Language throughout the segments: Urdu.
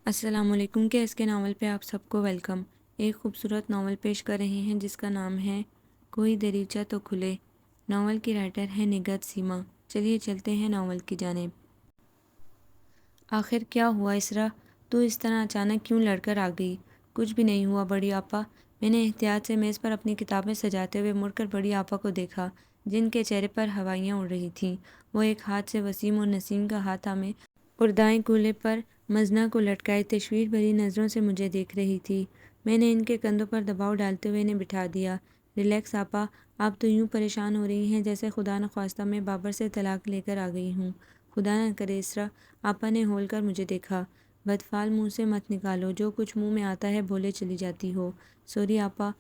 السلام علیکم کے اس کے ناول پہ آپ سب کو ویلکم۔ ایک خوبصورت ناول پیش کر رہے ہیں جس کا نام ہے کوئی دریچہ تو کھلے۔ ناول کی رائٹر ہے نگہت سیما۔ چلیے چلتے ہیں ناول کی جانب۔ آخر کیا ہوا اسرا؟ تو اس طرح اچانک کیوں لڑ کر آ گئی؟ کچھ بھی نہیں ہوا بڑی آپا۔ میں نے احتیاط سے میز پر اپنی کتابیں سجاتے ہوئے مڑ کر بڑی آپا کو دیکھا جن کے چہرے پر ہوائیاں اڑ رہی تھیں۔ وہ ایک ہاتھ سے وسیم اور نسیم کا ہاتھ ہمیں اور دائیں کولے پر مزنہ کو لٹکائے تشویش بھری نظروں سے مجھے دیکھ رہی تھی۔ میں نے ان کے کندھوں پر دباؤ ڈالتے ہوئے انہیں بٹھا دیا۔ ریلیکس آپا، آپ تو یوں پریشان ہو رہی ہیں جیسے خدا نخواستہ میں بابر سے طلاق لے کر آ گئی ہوں۔ خدا نہ کرے اسرا، آپا نے ہول کر مجھے دیکھا۔ بدفعل منہ سے مت نکالو، جو کچھ منہ میں آتا ہے بولے چلی جاتی ہو۔ سوری آپا۔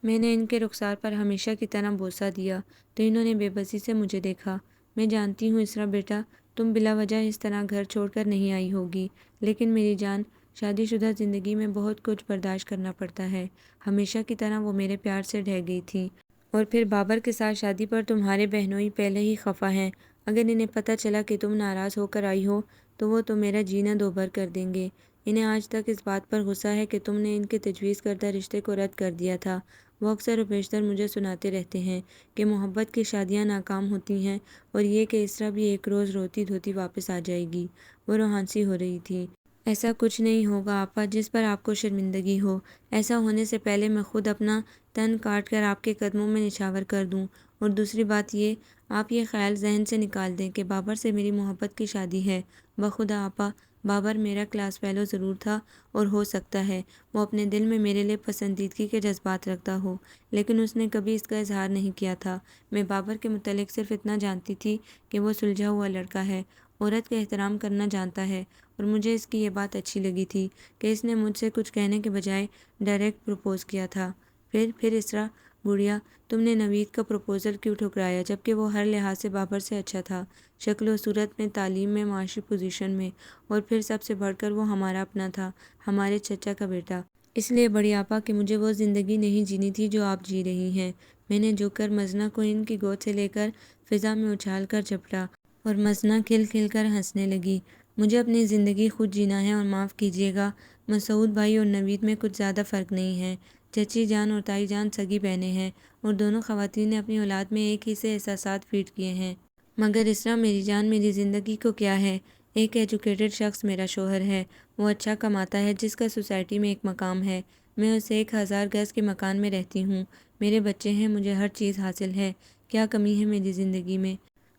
میں نے ان کے رخسار پر ہمیشہ کی طرح بوسہ دیا تو انہوں نے بے بسی سے مجھے دیکھا۔ میں جانتی ہوں اسرا بیٹا، تم بلا وجہ اس طرح گھر چھوڑ کر نہیں آئی ہوگی، لیکن میری جان، شادی شدہ زندگی میں بہت کچھ برداشت کرنا پڑتا ہے۔ ہمیشہ کی طرح وہ میرے پیار سے ڈھہ گئی تھیں، اور پھر بابر کے ساتھ شادی پر تمہارے بہنوئی پہلے ہی خفا ہیں۔ اگر انہیں پتہ چلا کہ تم ناراض ہو کر آئی ہو تو وہ تو میرا جینا دوبھر کر دیں گے۔ انہیں آج تک اس بات پر غصہ ہے کہ تم نے ان کے تجویز کردہ رشتے کو رد کر دیا تھا۔ وہ اکثر و بیشتر مجھے سناتے رہتے ہیں کہ محبت کی شادیاں ناکام ہوتی ہیں، اور یہ کہ اسرا بھی ایک روز روتی دھوتی واپس آ جائے گی۔ وہ روحانسی ہو رہی تھی۔ ایسا کچھ نہیں ہوگا آپا جس پر آپ کو شرمندگی ہو۔ ایسا ہونے سے پہلے میں خود اپنا تن کاٹ کر آپ کے قدموں میں نچھاور کر دوں۔ اور دوسری بات یہ، آپ یہ خیال ذہن سے نکال دیں کہ بابر سے میری محبت کی شادی ہے۔ بخدا آپا، بابر میرا کلاس فیلو ضرور تھا، اور ہو سکتا ہے وہ اپنے دل میں میرے لیے پسندیدگی کے جذبات رکھتا ہو، لیکن اس نے کبھی اس کا اظہار نہیں کیا تھا۔ میں بابر کے متعلق صرف اتنا جانتی تھی کہ وہ سلجھا ہوا لڑکا ہے، عورت کا احترام کرنا جانتا ہے، اور مجھے اس کی یہ بات اچھی لگی تھی کہ اس نے مجھ سے کچھ کہنے کے بجائے ڈائریکٹ پروپوز کیا تھا۔ پھر اسرا گڑیا، تم نے نوید کا پروپوزل کیوں ٹھکرایا جبکہ وہ ہر لحاظ سے بابر سے اچھا تھا؟ شکل و صورت میں، تعلیم میں، معاشی پوزیشن میں، اور پھر سب سے بڑھ کر وہ ہمارا اپنا تھا، ہمارے چچا کا بیٹا۔ اس لیے بڑی آپا کہ مجھے وہ زندگی نہیں جینی تھی جو آپ جی رہی ہیں۔ میں نے جھک کر مزنہ کو ان کی گود سے لے کر فضا میں اچھال کر جھپٹا، اور مزنہ کھل کھل کر ہنسنے لگی۔ مجھے اپنی زندگی خود جینا ہے، اور معاف کیجیے گا، مسعود بھائی اور نوید میں کچھ زیادہ فرق نہیں ہے۔ چچی جان اور تائی جان سگی بہنیں ہیں، اور دونوں خواتین نے اپنی اولاد میں ایک ہی سے احساسات فیڈ کیے ہیں۔ مگر اسرا میری جان، میری زندگی کو کیا ہے؟ ایک ایجوکیٹڈ شخص میرا شوہر ہے، وہ اچھا کماتا ہے، جس کا سوسائٹی میں ایک مقام ہے۔ میں اس 1000 گز کے مکان میں رہتی ہوں، میرے بچے ہیں، مجھے ہر چیز حاصل ہے۔ کیا کمی ہے میری زندگی میں؟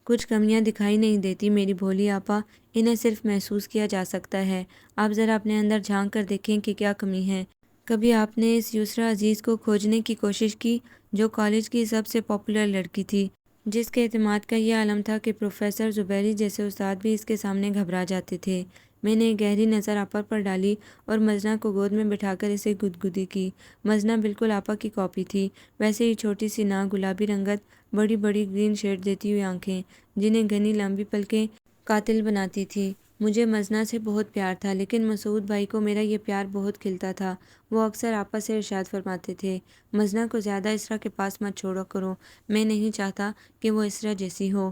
کچھ کمیاں دکھائی نہیں دیتی میری بھولی آپا، انہیں صرف محسوس کیا جا سکتا ہے۔ آپ ذرا اپنے اندر جھانک کر دیکھیں کہ کیا کمی ہے۔ کبھی آپ نے اس یسرا عزیز کو کھوجنے کی کوشش کی جو کالج کی سب سے پاپولر لڑکی تھی، جس کے اعتماد کا یہ عالم تھا کہ پروفیسر زبیری جیسے استاد بھی اس کے سامنے گھبرا جاتے تھے؟ میں نے ایک گہری نظر آپا پر ڈالی اور مزنہ کو گود میں بٹھا کر اسے گدگدی کی۔ مزنہ بالکل آپا کی کاپی تھی، ویسے ہی چھوٹی سی ناک، گلابی رنگت، بڑی بڑی گرین شیڈ دیتی ہوئی آنکھیں جنہیں گھنی لمبی پلکیں قاتل بناتی تھی۔ مجھے مزنہ سے بہت پیار تھا، لیکن مسعود بھائی کو میرا یہ پیار بہت کھلتا تھا۔ وہ اکثر آپا سے ارشاد فرماتے تھے، مزنہ کو زیادہ اسرا کے پاس مت چھوڑا کرو، میں نہیں چاہتا کہ وہ اسرا جیسی ہو۔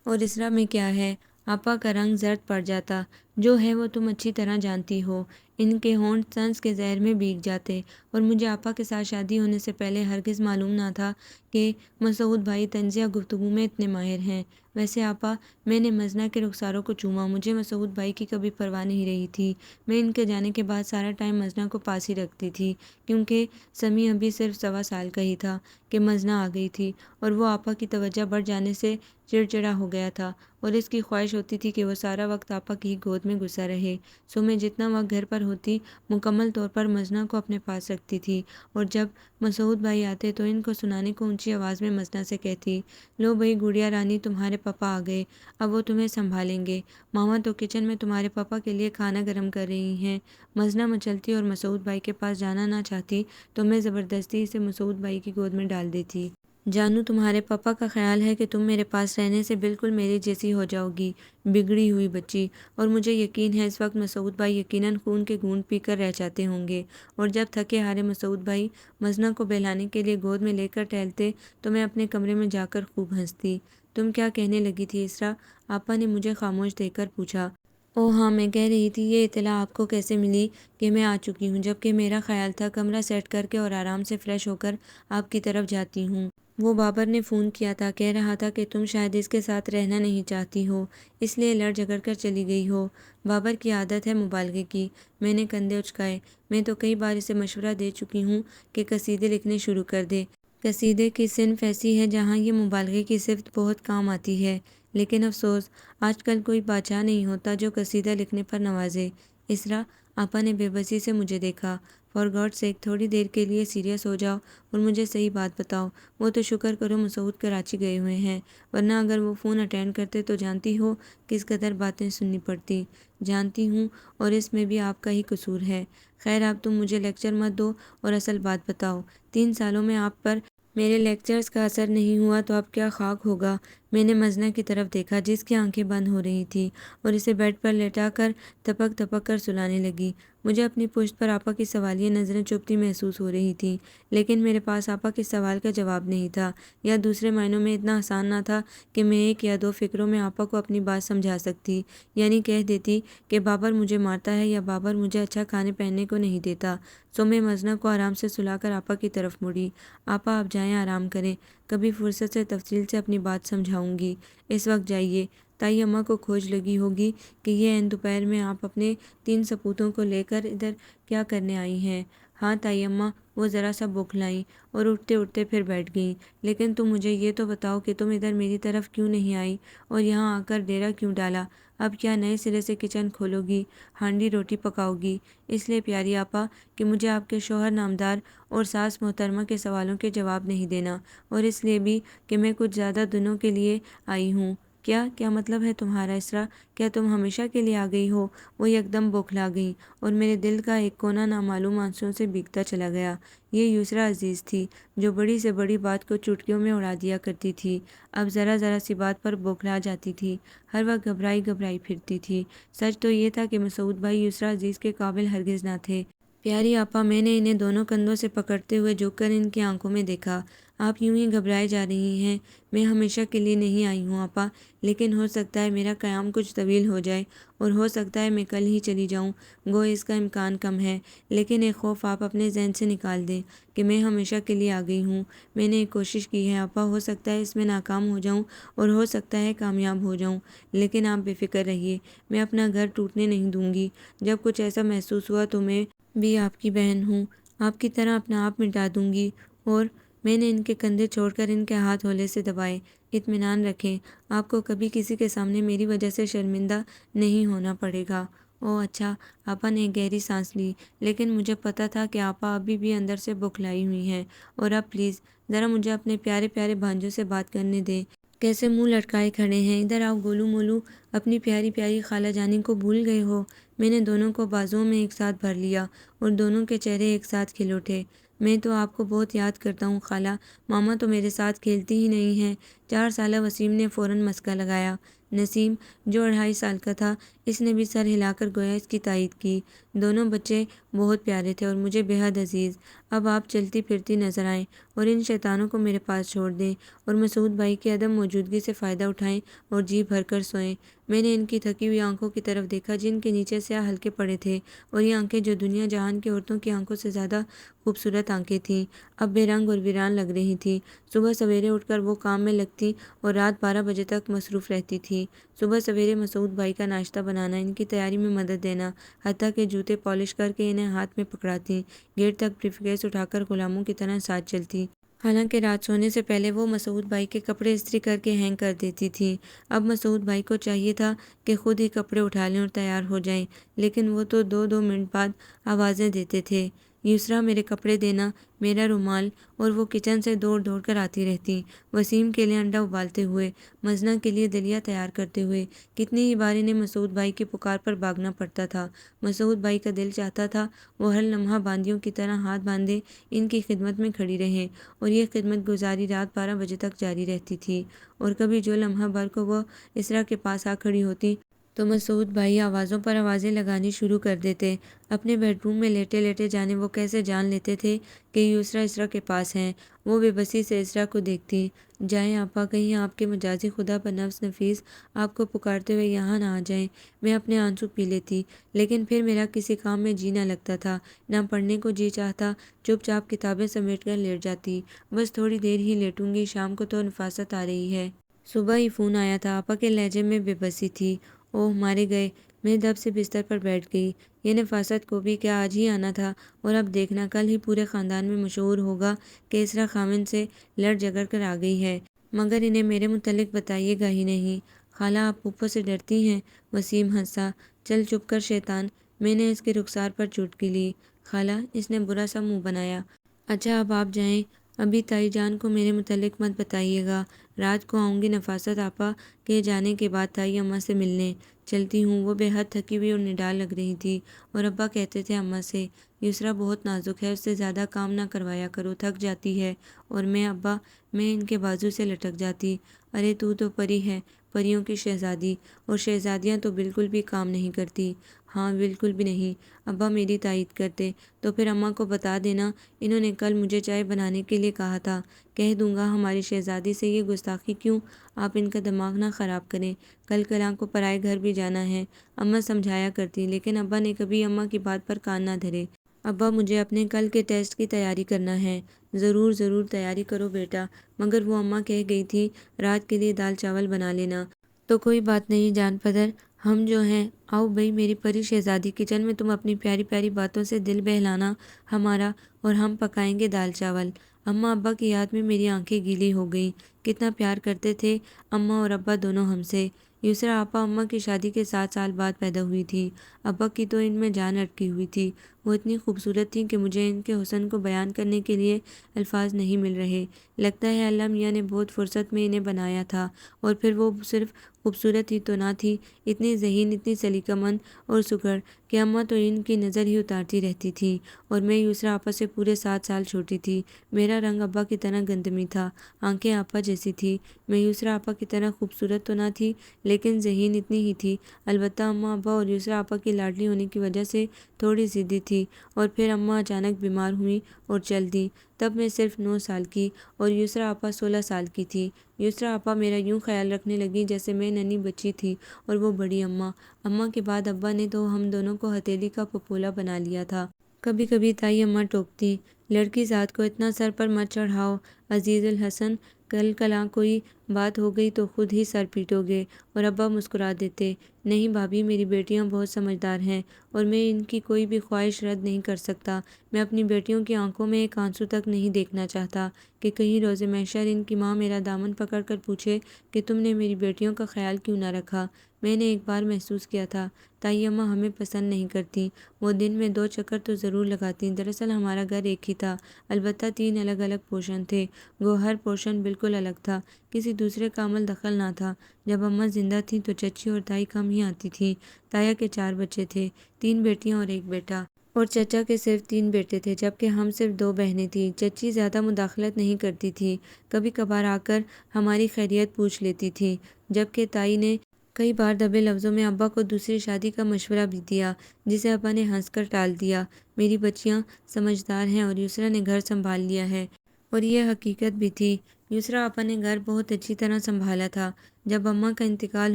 اور اسرا میں کیا ہے؟ آپا کا رنگ زرد پڑ جاتا، جو ہے وہ تم اچھی طرح جانتی ہو۔ ان کے ہونٹ سنس کے زہر میں بھیگ جاتے، اور مجھے آپا کے ساتھ شادی ہونے سے پہلے ہرگز معلوم نہ تھا کہ مسعود بھائی طنز یا گفتگو میں اتنے ماہر ہیں۔ ویسے آپا، میں نے مزنہ کے رخساروں کو چوما، مجھے مسعود بھائی کی کبھی پرواہ نہیں رہی تھی۔ میں ان کے جانے کے بعد سارا ٹائم مزنہ کو پاس ہی رکھتی تھی، کیونکہ سمیع ابھی صرف 1.25 سال کا ہی تھا کہ مزنہ آ گئی تھی، اور وہ آپا کی توجہ بڑھ جانے سے چڑچڑا ہو گیا تھا، اور اس کی خواہش ہوتی تھی کہ وہ سارا وقت آپا کی ہی گود میں گھسا رہے۔ سو میں جتنا وقت گھر پر ہوتی مکمل طور پر مزنہ کو اپنے پاس رکھتی تھی، اور جب مسعود بھائی آتے تو ان کو سنانے کو اونچی آواز میں مزنہ سے کہتی، لو بھئی گڑیا رانی، تمہارے پاپا آ گئے، اب وہ تمہیں سنبھالیں گے۔ ماما تو کچن میں تمہارے پاپا کے لیے کھانا گرم کر رہی ہیں۔ مزنہ مچلتی اور مسعود بھائی کے پاس جانا نہ چاہتی تو میں زبردستی اسے مسعود بھائی کی گود میں ڈال دیتی۔ جانو، تمہارے پاپا کا خیال ہے کہ تم میرے پاس رہنے سے بالکل میری جیسی ہو جاؤ گی، بگڑی ہوئی بچی، اور مجھے یقین ہے اس وقت مسعود بھائی یقیناً خون کے گھونٹ پی کر رہ جاتے ہوں گے، اور جب تھکے ہارے مسعود بھائی مزنہ کو بہلانے کے لیے گود میں لے کر ٹہلتے تو میں اپنے کمرے میں جا کر خوب ہنستی۔ تم کیا کہنے لگی تھی اسرا؟ آپا نے مجھے خاموش دیکھ کر پوچھا۔ اوہ ہاں، میں کہہ رہی تھی یہ اطلاع آپ کو کیسے ملی کہ میں آ چکی ہوں، جبکہ میرا خیال تھا کمرہ سیٹ کر کے اور آرام سے فریش ہو کر آپ کی طرف جاتی ہوں۔ وہ بابر نے فون کیا تھا، کہہ رہا تھا کہ تم شاید اس کے ساتھ رہنا نہیں چاہتی ہو، اس لیے لڑ جھگڑ کر چلی گئی ہو۔ بابر کی عادت ہے مبالغے کی۔ میں نے کندھے اچکائے۔ میں تو کئی بار اسے مشورہ دے چکی ہوں کہ قصیدے لکھنے شروع کر دے۔ قصیدے کی صنف ایسی ہے جہاں یہ مبالغے کی صفت بہت کام آتی ہے، لیکن افسوس آج کل کوئی بادشاہ نہیں ہوتا جو قصیدہ لکھنے پر نوازے۔ اسرا، آپا نے بے بسی سے مجھے دیکھا۔ فار گاڈ سیک، تھوڑی دیر کے لیے سیریس ہو جاؤ اور مجھے صحیح بات بتاؤ۔ وہ تو شکر کرو مسعود کراچی گئے ہوئے ہیں، ورنہ اگر وہ فون اٹینڈ کرتے تو جانتی ہو کس قدر باتیں سننی پڑتی۔ جانتی ہوں، اور اس میں بھی آپ کا ہی قصور ہے۔ خیر اب تم مجھے لیکچر مت دو اور اصل بات بتاؤ۔ 3 سالوں میں آپ پر میرے لیکچرز کا اثر نہیں ہوا تو اب کیا خاک ہوگا؟ میں نے مزنہ کی طرف دیکھا جس کی آنکھیں بند ہو رہی تھیں اور اسے بیڈ پر لٹا کر تپک تپک کر سلانے لگی۔ مجھے اپنی پشت پر آپا کی سوالیہ نظریں چبھتی محسوس ہو رہی تھیں، لیکن میرے پاس آپا کے سوال کا جواب نہیں تھا، یا دوسرے معنوں میں اتنا آسان نہ تھا کہ میں 1 یا 2 فقروں میں آپا کو اپنی بات سمجھا سکتی، یعنی کہہ دیتی کہ بابر مجھے مارتا ہے یا بابر مجھے اچھا کھانے پہننے کو نہیں دیتا۔ سو میں مزنہ کو آرام سے سلا کر آپا کی طرف مڑی۔ آپا آپ جائیں، آرام کریں، کبھی فرصت سے تفصیل سے اپنی بات سمجھاؤں گی، اس وقت جائیے۔ تائی اماں کو کھوج لگی ہوگی کہ یہ عین دوپہر میں آپ اپنے 3 سپوتوں کو لے کر ادھر کیا کرنے آئی ہیں۔ ہاں تائی اماں، وہ ذرا سا بوکھلائیں اور اٹھتے اٹھتے پھر بیٹھ گئیں۔ لیکن تم مجھے یہ تو بتاؤ کہ تم ادھر میری طرف کیوں نہیں آئی اور یہاں آ کر ڈیرا کیوں ڈالا؟ اب کیا نئے سرے سے کچن کھولو گی، ہانڈی روٹی پکاؤ گی؟ اس لیے پیاری آپا کہ مجھے آپ کے شوہر نامدار اور ساس محترمہ کے سوالوں کے جواب نہیں دینا، اور اس لیے بھی کہ میں کچھ زیادہ دنوں کے لیے آئی ہوں۔ کیا مطلب ہے تمہارا اسرا؟ کیا تم ہمیشہ کے لیے آ گئی ہو؟ وہ یکدم بوکھلا گئی اور میرے دل کا ایک کونا نامعلوم آنسوؤں سے بھیگتا چلا گیا۔ یہ یسرا عزیز تھی جو بڑی سے بڑی بات کو چٹکیوں میں اڑا دیا کرتی تھی، اب ذرا ذرا سی بات پر بوکھلا جاتی تھی، ہر وقت گھبرائی گھبرائی پھرتی تھی۔ سچ تو یہ تھا کہ مسعود بھائی یسرا عزیز کے قابل ہرگز نہ تھے۔ پیاری آپا، میں نے انہیں دونوں کندھوں سے پکڑتے ہوئے جھک کر ان کی آنکھوں میں دیکھا۔ آپ یوں ہی گھبرائے جا رہی ہیں۔ میں ہمیشہ کے لیے نہیں آئی ہوں آپا، لیکن ہو سکتا ہے میرا قیام کچھ طویل ہو جائے اور ہو سکتا ہے میں کل ہی چلی جاؤں، گو اس کا امکان کم ہے، لیکن ایک خوف آپ اپنے ذہن سے نکال دیں کہ میں ہمیشہ کے لیے آ گئی ہوں۔ میں نے ایک کوشش کی ہے آپا، ہو سکتا ہے اس میں ناکام ہو جاؤں اور ہو سکتا ہے کامیاب ہو جاؤں، لیکن آپ بے فکر رہیے، میں اپنا گھر ٹوٹنے نہیں دوں گی۔ جب کچھ ایسا محسوس ہوا تو میں بھی آپ کی بہن ہوں، آپ کی طرح اپنا آپ مٹا دوں گی۔ اور میں نے ان کے کندھے چھوڑ کر ان کے ہاتھ ہولے سے دبائے۔ اطمینان رکھیں، آپ کو کبھی کسی کے سامنے میری وجہ سے شرمندہ نہیں ہونا پڑے گا۔ اوہ اچھا، آپا نے ایک گہری سانس لی، لیکن مجھے پتہ تھا کہ آپا ابھی بھی اندر سے بوکھلائی ہوئی ہیں۔ اور اب پلیز ذرا مجھے اپنے پیارے پیارے بھانجوں سے بات کرنے دیں۔ کیسے منہ لٹکائے کھڑے ہیں؟ ادھر آؤ گولو مولو، اپنی پیاری پیاری خالہ جانی کو بھول گئے ہو؟ میں نے دونوں کو بازوؤں میں ایک ساتھ بھر لیا اور دونوں کے چہرے ایک ساتھ کھل اٹھے۔ میں تو آپ کو بہت یاد کرتا ہوں خالہ، ماما تو میرے ساتھ کھیلتی ہی نہیں ہیں۔ 4 سالہ وسیم نے فوراً مسکا لگایا۔ نسیم، جو 2.5 سال کا تھا، اس نے بھی سر ہلا کر گویا اس کی تائید کی۔ دونوں بچے بہت پیارے تھے اور مجھے بے حد عزیز۔ اب آپ چلتی پھرتی نظر آئیں اور ان شیطانوں کو میرے پاس چھوڑ دیں اور مسعود بھائی کی عدم موجودگی سے فائدہ اٹھائیں اور جی بھر کر سوئیں۔ میں نے ان کی تھکی ہوئی آنکھوں کی طرف دیکھا جن کے نیچے سیاہ حلقے پڑے تھے، اور یہ آنکھیں جو دنیا جہان کی عورتوں کی آنکھوں سے زیادہ خوبصورت آنکھیں تھیں، اب بے رنگ اور ویران لگ رہی تھیں۔ صبح سویرے اٹھ کر وہ کام میں لگتی اور رات 12 بجے تک مصروف رہتی تھی۔ صبح سویرے مسعود بھائی کا ناشتہ بنانا، ان کی تیاری میں مدد دینا، حتیٰ کہ جوتے پالش کر کے انہیں ہاتھ میں پکڑاتی، گیٹ تک بریف کیس اٹھا کر غلاموں کی طرح ساتھ چلتی۔ حالانکہ رات سونے سے پہلے وہ مسعود بھائی کے کپڑے استری کر کے ہینگ کر دیتی تھیں۔ اب مسعود بھائی کو چاہیے تھا کہ خود ہی کپڑے اٹھا لیں اور تیار ہو جائیں، لیکن وہ تو 2 منٹ بعد آوازیں دیتے تھے، یسرا میرے کپڑے دینا، میرا رومال، اور وہ کچن سے دوڑ دوڑ کر آتی رہتی، وسیم کے لیے انڈا ابالتے ہوئے، مزنہ کے لیے دلیا تیار کرتے ہوئے۔ کتنی ہی بار انہیں مسعود بھائی کی پکار پر بھاگنا پڑتا تھا۔ مسعود بھائی کا دل چاہتا تھا وہ ہر لمحہ باندیوں کی طرح ہاتھ باندھے ان کی خدمت میں کھڑی رہیں، اور یہ خدمت گزاری رات 12 بجے تک جاری رہتی تھی۔ اور کبھی جو لمحہ بھر کو وہ اسرا کے پاس آ کھڑی ہوتی تو مسعود بھائی آوازوں پر آوازیں لگانی شروع کر دیتے۔ اپنے بیڈ روم میں لیٹے لیٹے جانے وہ کیسے جان لیتے تھے کہ یسریٰ اسریٰ کے پاس ہیں۔ وہ بے بسی سے اسریٰ کو دیکھتی۔ جائیں آپا، کہیں آپ کے مجازی خدا پر نفس نفیس آپ کو پکارتے ہوئے یہاں نہ آ جائیں۔ میں اپنے آنسو پی لیتی، لیکن پھر میرا کسی کام میں جی نہ لگتا تھا، نہ پڑھنے کو جی چاہتا۔ چپ چاپ کتابیں سمیٹ کر لیٹ جاتی۔ بس تھوڑی دیر ہی لیٹوں گی، شام کو تو نفاست آ رہی ہے۔ صبح ہی فون آیا تھا۔ آپا کے لہجے میں بے بسی تھی۔ اوہ مارے گئے۔ میں دب سے بستر پر بیٹھ گئی۔ یہ نفاست کو بھی کیا آج ہی آنا تھا، اور اب دیکھنا کل ہی پورے خاندان میں مشہور ہوگا کہ اسریٰ خاوند سے لڑ جھگڑ کر آ گئی ہے، مگر انہیں میرے متعلق بتائیے گا ہی نہیں۔ خالہ آپ پھپھو سے ڈرتی ہیں؟ وسیم ہنسا۔ چل چپ کر شیطان۔ میں نے اس کے رخسار پر چٹکی لی۔ خالہ، اس نے برا سا منہ بنایا۔ اچھا اب آپ جائیں، ابھی تائی جان کو میرے متعلق مت بتائیے گا۔ رات کو آؤں گی نفاست آپا کے جانے کے بعد تائی اماں سے ملنے۔ چلتی ہوں۔ وہ بے حد تھکی ہوئی اور نڈال لگ رہی تھی، اور ابا کہتے تھے اماں سے، یسریٰ بہت نازک ہے، اس سے زیادہ کام نہ کروایا کرو، تھک جاتی ہے۔ اور میں ابا، میں ان کے بازو سے لٹک جاتی۔ ارے تو پری ہے، پریوں کی شہزادی، اور شہزادیاں تو بالکل بھی کام نہیں کرتی۔ ہاں بالکل بھی نہیں۔ ابا میری تائید کرتے۔ تو پھر اماں کو بتا دینا، انہوں نے کل مجھے چائے بنانے کے لیے کہا تھا۔ کہہ دوں گا ہماری شہزادی سے یہ گستاخی کیوں، آپ ان کا دماغ نہ خراب کریں، کل کلاں کو پرائے گھر بھی جانا ہے۔ اماں سمجھایا کرتی، لیکن ابا نے کبھی اماں کی بات پر کان نہ دھرے۔ ابا مجھے اپنے کل کے ٹیسٹ کی تیاری کرنا ہے۔ ضرور ضرور تیاری کرو بیٹا، مگر وہ اماں کہہ گئی تھی رات کے لیے دال چاول بنا لینا۔ تو کوئی بات نہیں جان پدر، ہم جو ہیں، آؤ بھئی میری پری شہزادی، کچن میں تم اپنی پیاری پیاری باتوں سے دل بہلانا ہمارا، اور ہم پکائیں گے دال چاول۔ اماں ابا کی یاد میں میری آنکھیں گیلی ہو گئیں۔ کتنا پیار کرتے تھے اماں اور ابا دونوں ہم سے۔ یسریٰ آپا اماں کی شادی کے 7 سال بعد پیدا ہوئی تھی۔ ابا کی تو ان میں جان اٹکی ہوئی تھی۔ وہ اتنی خوبصورت تھیں کہ مجھے ان کے حسن کو بیان کرنے کے لیے الفاظ نہیں مل رہے۔ لگتا ہے اللہ میاں نے بہت فرصت میں انہیں بنایا تھا، اور پھر وہ صرف خوبصورت ہی تو نہ تھی، اتنی ذہین، اتنی سلیقہ مند اور سگڑ کہ اماں تو ان کی نظر ہی اتارتی رہتی تھی۔ اور میں یسریٰ آپا سے پورے 7 سال چھوٹی تھی۔ میرا رنگ ابا کی طرح گندمی تھا، آنکھیں آپا جیسی تھی۔ میں یسریٰ آپا کی طرح خوبصورت تو نہ تھی، لیکن ذہین اتنی ہی تھی۔ البتہ اماں ابا اور یسریٰ آپا کی لاڈلی ہونے کی وجہ سے تھوڑی ضدی تھی، اور پھر اماں اچانک بیمار ہوئیں اور چل دیں۔ تب میں صرف 9 سال کی اور یسریٰ آپا 16 سال کی تھی۔ یسریٰ آپا میرا یوں خیال رکھنے لگیں جیسے میں ننھی بچی تھی، اور وہ بڑی اماں۔ اماں کے بعد ابا نے تو ہم دونوں کو ہتھیلی کا پپولا بنا لیا تھا۔ کبھی کبھی تائی اماں ٹوکتی، لڑکی ذات کو اتنا سر پر مت چڑھاؤ عزیز الحسن، کل کلاں کوئی بات ہو گئی تو خود ہی سر پیٹو گے۔ اور ابا مسکرا دیتے، نہیں بھابھی، میری بیٹیاں بہت سمجھدار ہیں، اور میں ان کی کوئی بھی خواہش رد نہیں کر سکتا۔ میں اپنی بیٹیوں کی آنکھوں میں ایک آنسو تک نہیں دیکھنا چاہتا کہ کہیں روز محشر ان کی ماں میرا دامن پکڑ کر پوچھے کہ تم نے میری بیٹیوں کا خیال کیوں نہ رکھا۔ میں نے ایک بار محسوس کیا تھا، تائی اماں ہمیں پسند نہیں کرتیں۔ وہ دن میں 2 چکر تو ضرور لگاتیں۔ دراصل ہمارا گھر ایک ہی تھا، البتہ 3 الگ الگ پورشن تھے۔ گوہر پورشن بالکل الگ تھا، کسی دوسرے کا عمل دخل نہ تھا۔ جب اماں زندہ تھیں تو چچی اور تائی کم ہی آتی تھیں۔ تایا کے 4 بچے تھے، 3 بیٹیاں اور 1 بیٹا، اور چچا کے صرف 3 بیٹے تھے، جبکہ ہم صرف 2 بہنیں تھیں۔ چچی زیادہ مداخلت نہیں کرتی تھی، کبھی کبھار آ کر ہماری خیریت پوچھ لیتی تھیں، جبکہ تائی نے کئی بار دبے لفظوں میں ابا کو دوسری شادی کا مشورہ بھی دیا، جسے ابا نے ہنس کر ٹال دیا۔ میری بچیاں سمجھدار ہیں اور یسریٰ نے گھر سنبھال لیا ہے، اور یہ حقیقت بھی تھی۔ یسریٰ آپا نے گھر بہت اچھی طرح سنبھالا تھا۔ جب اماں کا انتقال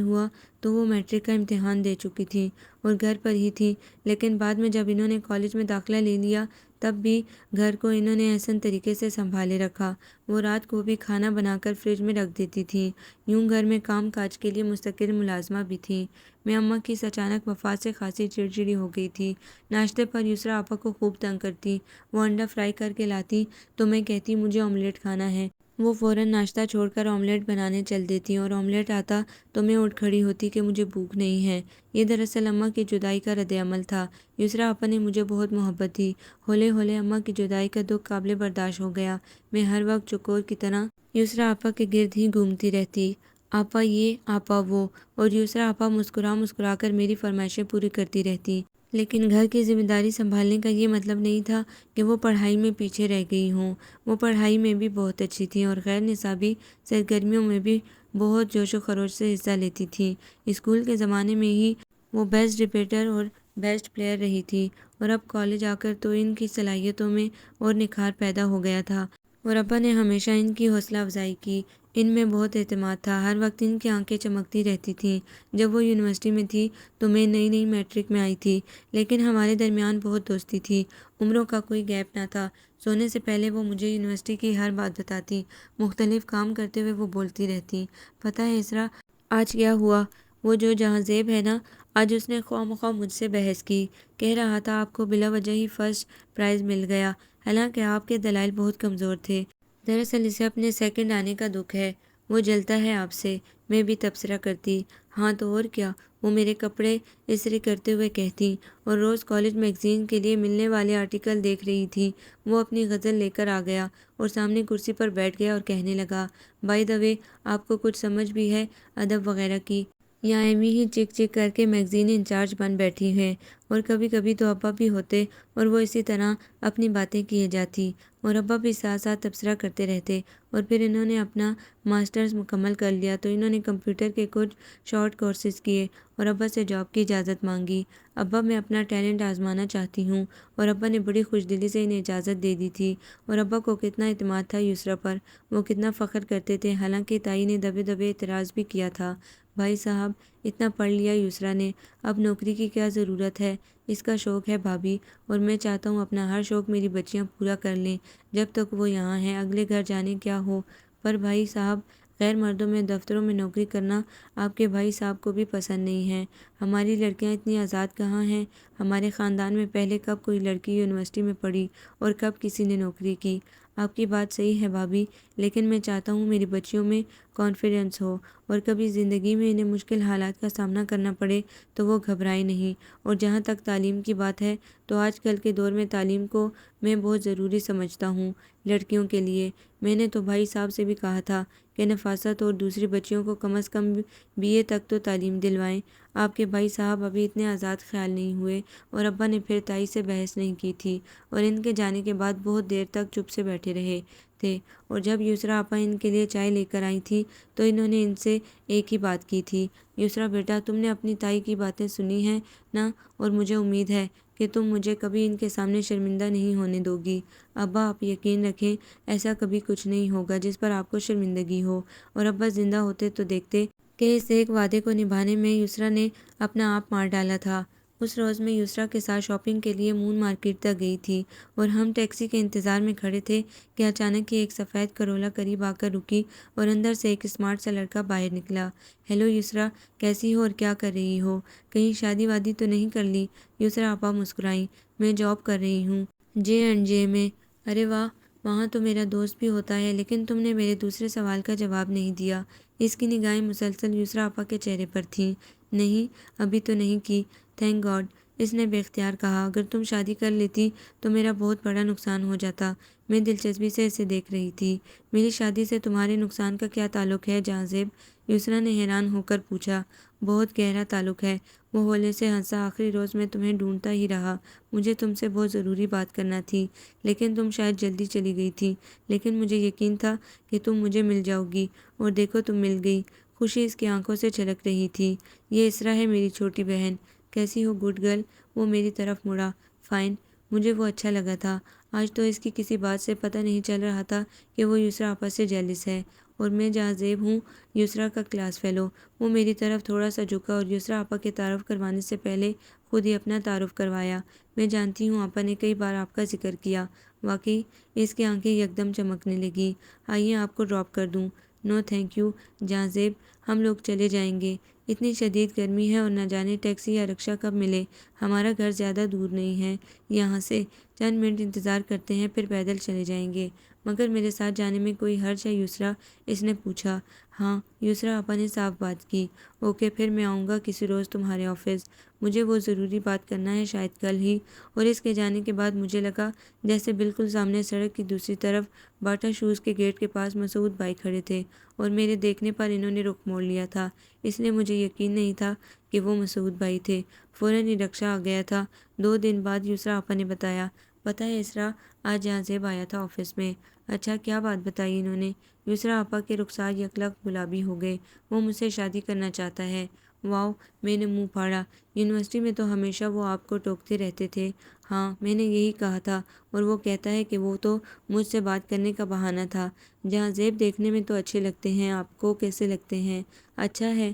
ہوا تو وہ میٹرک کا امتحان دے چکی تھیں اور گھر پر ہی تھیں، لیکن بعد میں جب انہوں نے کالج میں داخلہ لے لیا تب بھی گھر کو انہوں نے احسن طریقے سے سنبھالے رکھا۔ وہ رات کو بھی کھانا بنا کر فریج میں رکھ دیتی تھیں۔ یوں گھر میں کام کاج کے لیے مستقل ملازمہ بھی تھیں۔ میں اماں کی اس اچانک وفات سے خاصی چڑچڑی ہو گئی تھی۔ ناشتے پر یسریٰ آپا کو خوب تنگ کرتی۔ وہ انڈا فرائی کر کے لاتی تو میں کہتی مجھے آملیٹ کھانا ہے۔ وہ فوراً ناشتہ چھوڑ کر آملیٹ بنانے چل دیتی، اور آملیٹ آتا تو میں اٹھ کھڑی ہوتی کہ مجھے بھوک نہیں ہے۔ یہ دراصل اماں کی جدائی کا رد عمل تھا۔ یسریٰ آپا نے مجھے بہت محبت دی۔ ہولے ہولے اماں کی جدائی کا دکھ قابل برداشت ہو گیا۔ میں ہر وقت چکور کی طرح یسریٰ آپا کے گرد ہی گھومتی رہتی، آپا یہ آپا وہ، اور یسریٰ آپا مسکرا مسکرا کر میری فرمائشیں پوری کرتی رہتی۔ لیکن گھر کی ذمہ داری سنبھالنے کا یہ مطلب نہیں تھا کہ وہ پڑھائی میں پیچھے رہ گئی ہوں۔ وہ پڑھائی میں بھی بہت اچھی تھیں اور غیر نصابی سرگرمیوں میں بھی بہت جوش و خروش سے حصہ لیتی تھیں۔ اسکول کے زمانے میں ہی وہ بیسٹ ڈبیٹر اور بیسٹ پلیئر رہی تھی، اور اب کالج آ کر تو ان کی صلاحیتوں میں اور نکھار پیدا ہو گیا تھا، اور ابا نے ہمیشہ ان کی حوصلہ افزائی کی۔ ان میں بہت اعتماد تھا، ہر وقت ان کی آنکھیں چمکتی رہتی تھیں۔ جب وہ یونیورسٹی میں تھی تو میں نئی نئی میٹرک میں آئی تھی، لیکن ہمارے درمیان بہت دوستی تھی، عمروں کا کوئی گیپ نہ تھا۔ سونے سے پہلے وہ مجھے یونیورسٹی کی ہر بات بتاتی، مختلف کام کرتے ہوئے وہ بولتی رہتی۔ پتہ ہے اسرا، آج کیا ہوا؟ وہ جو جہاں زیب ہے نا، آج اس نے خواہ مخواہ مجھ سے بحث کی، کہہ رہا تھا آپ کو بلا وجہ ہی فرسٹ پرائز مل گیا، حالانکہ آپ کے دلائل بہت کمزور تھے۔ دراصل اسے اپنے سیکنڈ آنے کا دکھ ہے، وہ جلتا ہے آپ سے۔ میں بھی تبصرہ کرتی، ہاں تو اور کیا، وہ میرے کپڑے استری کرتے ہوئے کہتی، اور روز کالج میگزین کے لیے ملنے والے آرٹیکل دیکھ رہی تھی۔ وہ اپنی غزل لے کر آ گیا اور سامنے کرسی پر بیٹھ گیا اور کہنے لگا، بائی دا وے، آپ کو کچھ سمجھ بھی ہے ادب وغیرہ کی، یا ایویں ہی چک چک کر کے میگزین انچارج بن بیٹھی ہیں؟ اور کبھی کبھی تو ابا بھی ہوتے اور وہ اسی طرح اپنی باتیں کیے جاتی، اور ابا بھی ساتھ ساتھ تبصرہ کرتے رہتے۔ اور پھر انہوں نے اپنا ماسٹرز مکمل کر لیا تو انہوں نے کمپیوٹر کے کچھ شارٹ کورسز کیے اور ابا سے جاب کی اجازت مانگی۔ ابا، میں اپنا ٹیلنٹ آزمانا چاہتی ہوں، اور ابا نے بڑی خوش دلی سے انہیں اجازت دے دی تھی۔ اور ابا کو کتنا اعتماد تھا یسریٰ پر، وہ کتنا فخر کرتے تھے، حالانکہ تائی نے دبے دبے اعتراض بھی کیا تھا۔ بھائی صاحب، اتنا پڑھ لیا یسریٰ نے، اب نوکری کی کیا ضرورت ہے؟ اس کا شوق ہے بھابھی، اور میں چاہتا ہوں اپنا ہر شوق میری بچیاں پورا کر لیں جب تک وہ یہاں ہیں، اگلے گھر جانے کیا ہو۔ پر بھائی صاحب، غیر مردوں میں دفتروں میں نوکری کرنا آپ کے بھائی صاحب کو بھی پسند نہیں ہے۔ ہماری لڑکیاں اتنی آزاد کہاں ہیں؟ ہمارے خاندان میں پہلے کب کوئی لڑکی یونیورسٹی میں پڑھی اور کب کسی نے نوکری کی؟ آپ کی بات صحیح ہے بھابھی، لیکن میں چاہتا ہوں میری بچیوں میں کانفیڈنس ہو، اور کبھی زندگی میں انہیں مشکل حالات کا سامنا کرنا پڑے تو وہ گھبرائیں نہیں۔ اور جہاں تک تعلیم کی بات ہے تو آج کل کے دور میں تعلیم کو میں بہت ضروری سمجھتا ہوں لڑکیوں کے لیے۔ میں نے تو بھائی صاحب سے بھی کہا تھا کہ نفاست اور دوسری بچیوں کو کم از کم BA تک تو تعلیم دلوائیں۔ آپ کے بھائی صاحب ابھی اتنے آزاد خیال نہیں ہوئے، اور ابا نے پھر تائی سے بحث نہیں کی تھی، اور ان کے جانے کے بعد بہت دیر تک چپ سے بیٹھے رہے تھے۔ اور جب یسریٰ آپا ان کے لیے چائے لے کر آئی تھی تو انہوں نے ان سے ایک ہی بات کی تھی، یسریٰ بیٹا، تم نے اپنی تائی کی باتیں سنی ہیں نا، اور مجھے امید ہے کہ تم مجھے کبھی ان کے سامنے شرمندہ نہیں ہونے دو گی۔ ابا، آپ یقین رکھیں، ایسا کبھی کچھ نہیں ہوگا جس پر آپ کو شرمندگی ہو۔ اور ابا زندہ ہوتے تو دیکھتے کہ اس ایک وعدے کو نبھانے میں یسریٰ نے اپنا آپ مار ڈالا تھا۔ اس روز میں یسریٰ کے ساتھ شاپنگ کے لیے مون مارکیٹ تک گئی تھی، اور ہم ٹیکسی کے انتظار میں کھڑے تھے کہ اچانک ہی ایک سفید کرولا قریب آ کر رکی، اور اندر سے ایک اسمارٹ سا لڑکا باہر نکلا۔ ہیلو یسریٰ، کیسی ہو اور کیا کر رہی ہو؟ کہیں شادی وادی تو نہیں کر لی؟ یسریٰ آپا مسکرائیں، میں جاب کر رہی ہوں J&J میں۔ ارے واہ، وہاں تو میرا دوست بھی ہوتا ہے، لیکن تم نے میرے دوسرے سوال کا جواب نہیں دیا۔ اس کی نگاہیں مسلسل یسریٰ آپا کے چہرے پر تھیں۔ نہیں، ابھی تو نہیں کی، تھینک گاڈ، اس نے بے اختیار کہا۔ اگر تم شادی کر لیتی تو میرا بہت بڑا نقصان ہو جاتا۔ میں دلچسپی سے اسے دیکھ رہی تھی۔ میری شادی سے تمہارے نقصان کا کیا تعلق ہے جہازیب؟ یسریٰ نے حیران ہو کر پوچھا۔ بہت گہرا تعلق ہے، وہ ہولے سے ہنسا۔ آخری روز میں تمہیں ڈھونڈتا ہی رہا، مجھے تم سے بہت ضروری بات کرنا تھی، لیکن تم شاید جلدی چلی گئی تھی، لیکن مجھے یقین تھا کہ تم مجھے مل جاؤ گی، اور دیکھو تم مل گئی۔ خوشی اس کی آنکھوں سے چھلک رہی تھی۔ یہ اسرا ہے، میری چھوٹی بہن۔ کیسی ہو گڈ گرل؟ وہ میری طرف مڑا۔ فائن۔ مجھے وہ اچھا لگا تھا۔ آج تو اس کی کسی بات سے پتہ نہیں چل رہا تھا کہ وہ یسریٰ آپا سے جیلس ہے۔ اور میں جہازیب ہوں، یسریٰ کا کلاس فیلو۔ وہ میری طرف تھوڑا سا جھکا اور یسریٰ آپا کے تعارف کروانے سے پہلے خود ہی اپنا تعارف کروایا۔ میں جانتی ہوں آپا نے کئی بار آپ کا ذکر کیا۔ واقعی؟ اس کی آنکھیں یکدم چمکنے لگیں۔ آئیے آپ کو ڈراپ کر دوں؟ نو تھینک یو جہازیب، ہم لوگ چلے جائیں گے۔ اتنی شدید گرمی ہے اور نہ جانے ٹیکسی یا رکشہ کب ملے۔ ہمارا گھر زیادہ دور نہیں ہے یہاں سے، چند منٹ انتظار کرتے ہیں پھر پیدل چلے جائیں گے۔ مگر میرے ساتھ جانے میں کوئی حرج ہے یسریٰ؟ اس نے پوچھا۔ ہاں، یسریٰ آپا نے صاف بات کی۔ اوکے، پھر میں آؤں گا کسی روز تمہارے آفس، مجھے وہ ضروری بات کرنا ہے، شاید کل ہی۔ اور اس کے جانے کے بعد مجھے لگا جیسے بالکل سامنے سڑک کی دوسری طرف باٹا شوز کے گیٹ کے پاس مسعود بھائی کھڑے تھے، اور میرے دیکھنے پر انہوں نے رخ موڑ لیا تھا، اس لیے مجھے یقین نہیں تھا کہ وہ مسعود بھائی تھے۔ فوراً ہی رکشہ آ گیا تھا۔ 2 دن بعد یسریٰ آپا نے بتایا، پتہ ہے اسرا، آج جہاں زیب آیا تھا آفس میں۔ اچھا، کیا بات بتائی انہوں نے؟ یسرا آپا کے رخسار یکلخت گلابی ہو گئے۔ وہ مجھ سے شادی کرنا چاہتا ہے۔ واؤ! میں نے منہ پھاڑا۔ یونیورسٹی میں تو ہمیشہ وہ آپ کو ٹوکتے رہتے تھے۔ ہاں، میں نے یہی کہا تھا، اور وہ کہتا ہے کہ وہ تو مجھ سے بات کرنے کا بہانہ تھا۔ جہاں زیب دیکھنے میں تو اچھے لگتے ہیں، آپ کو کیسے لگتے ہیں؟ اچھا ہے،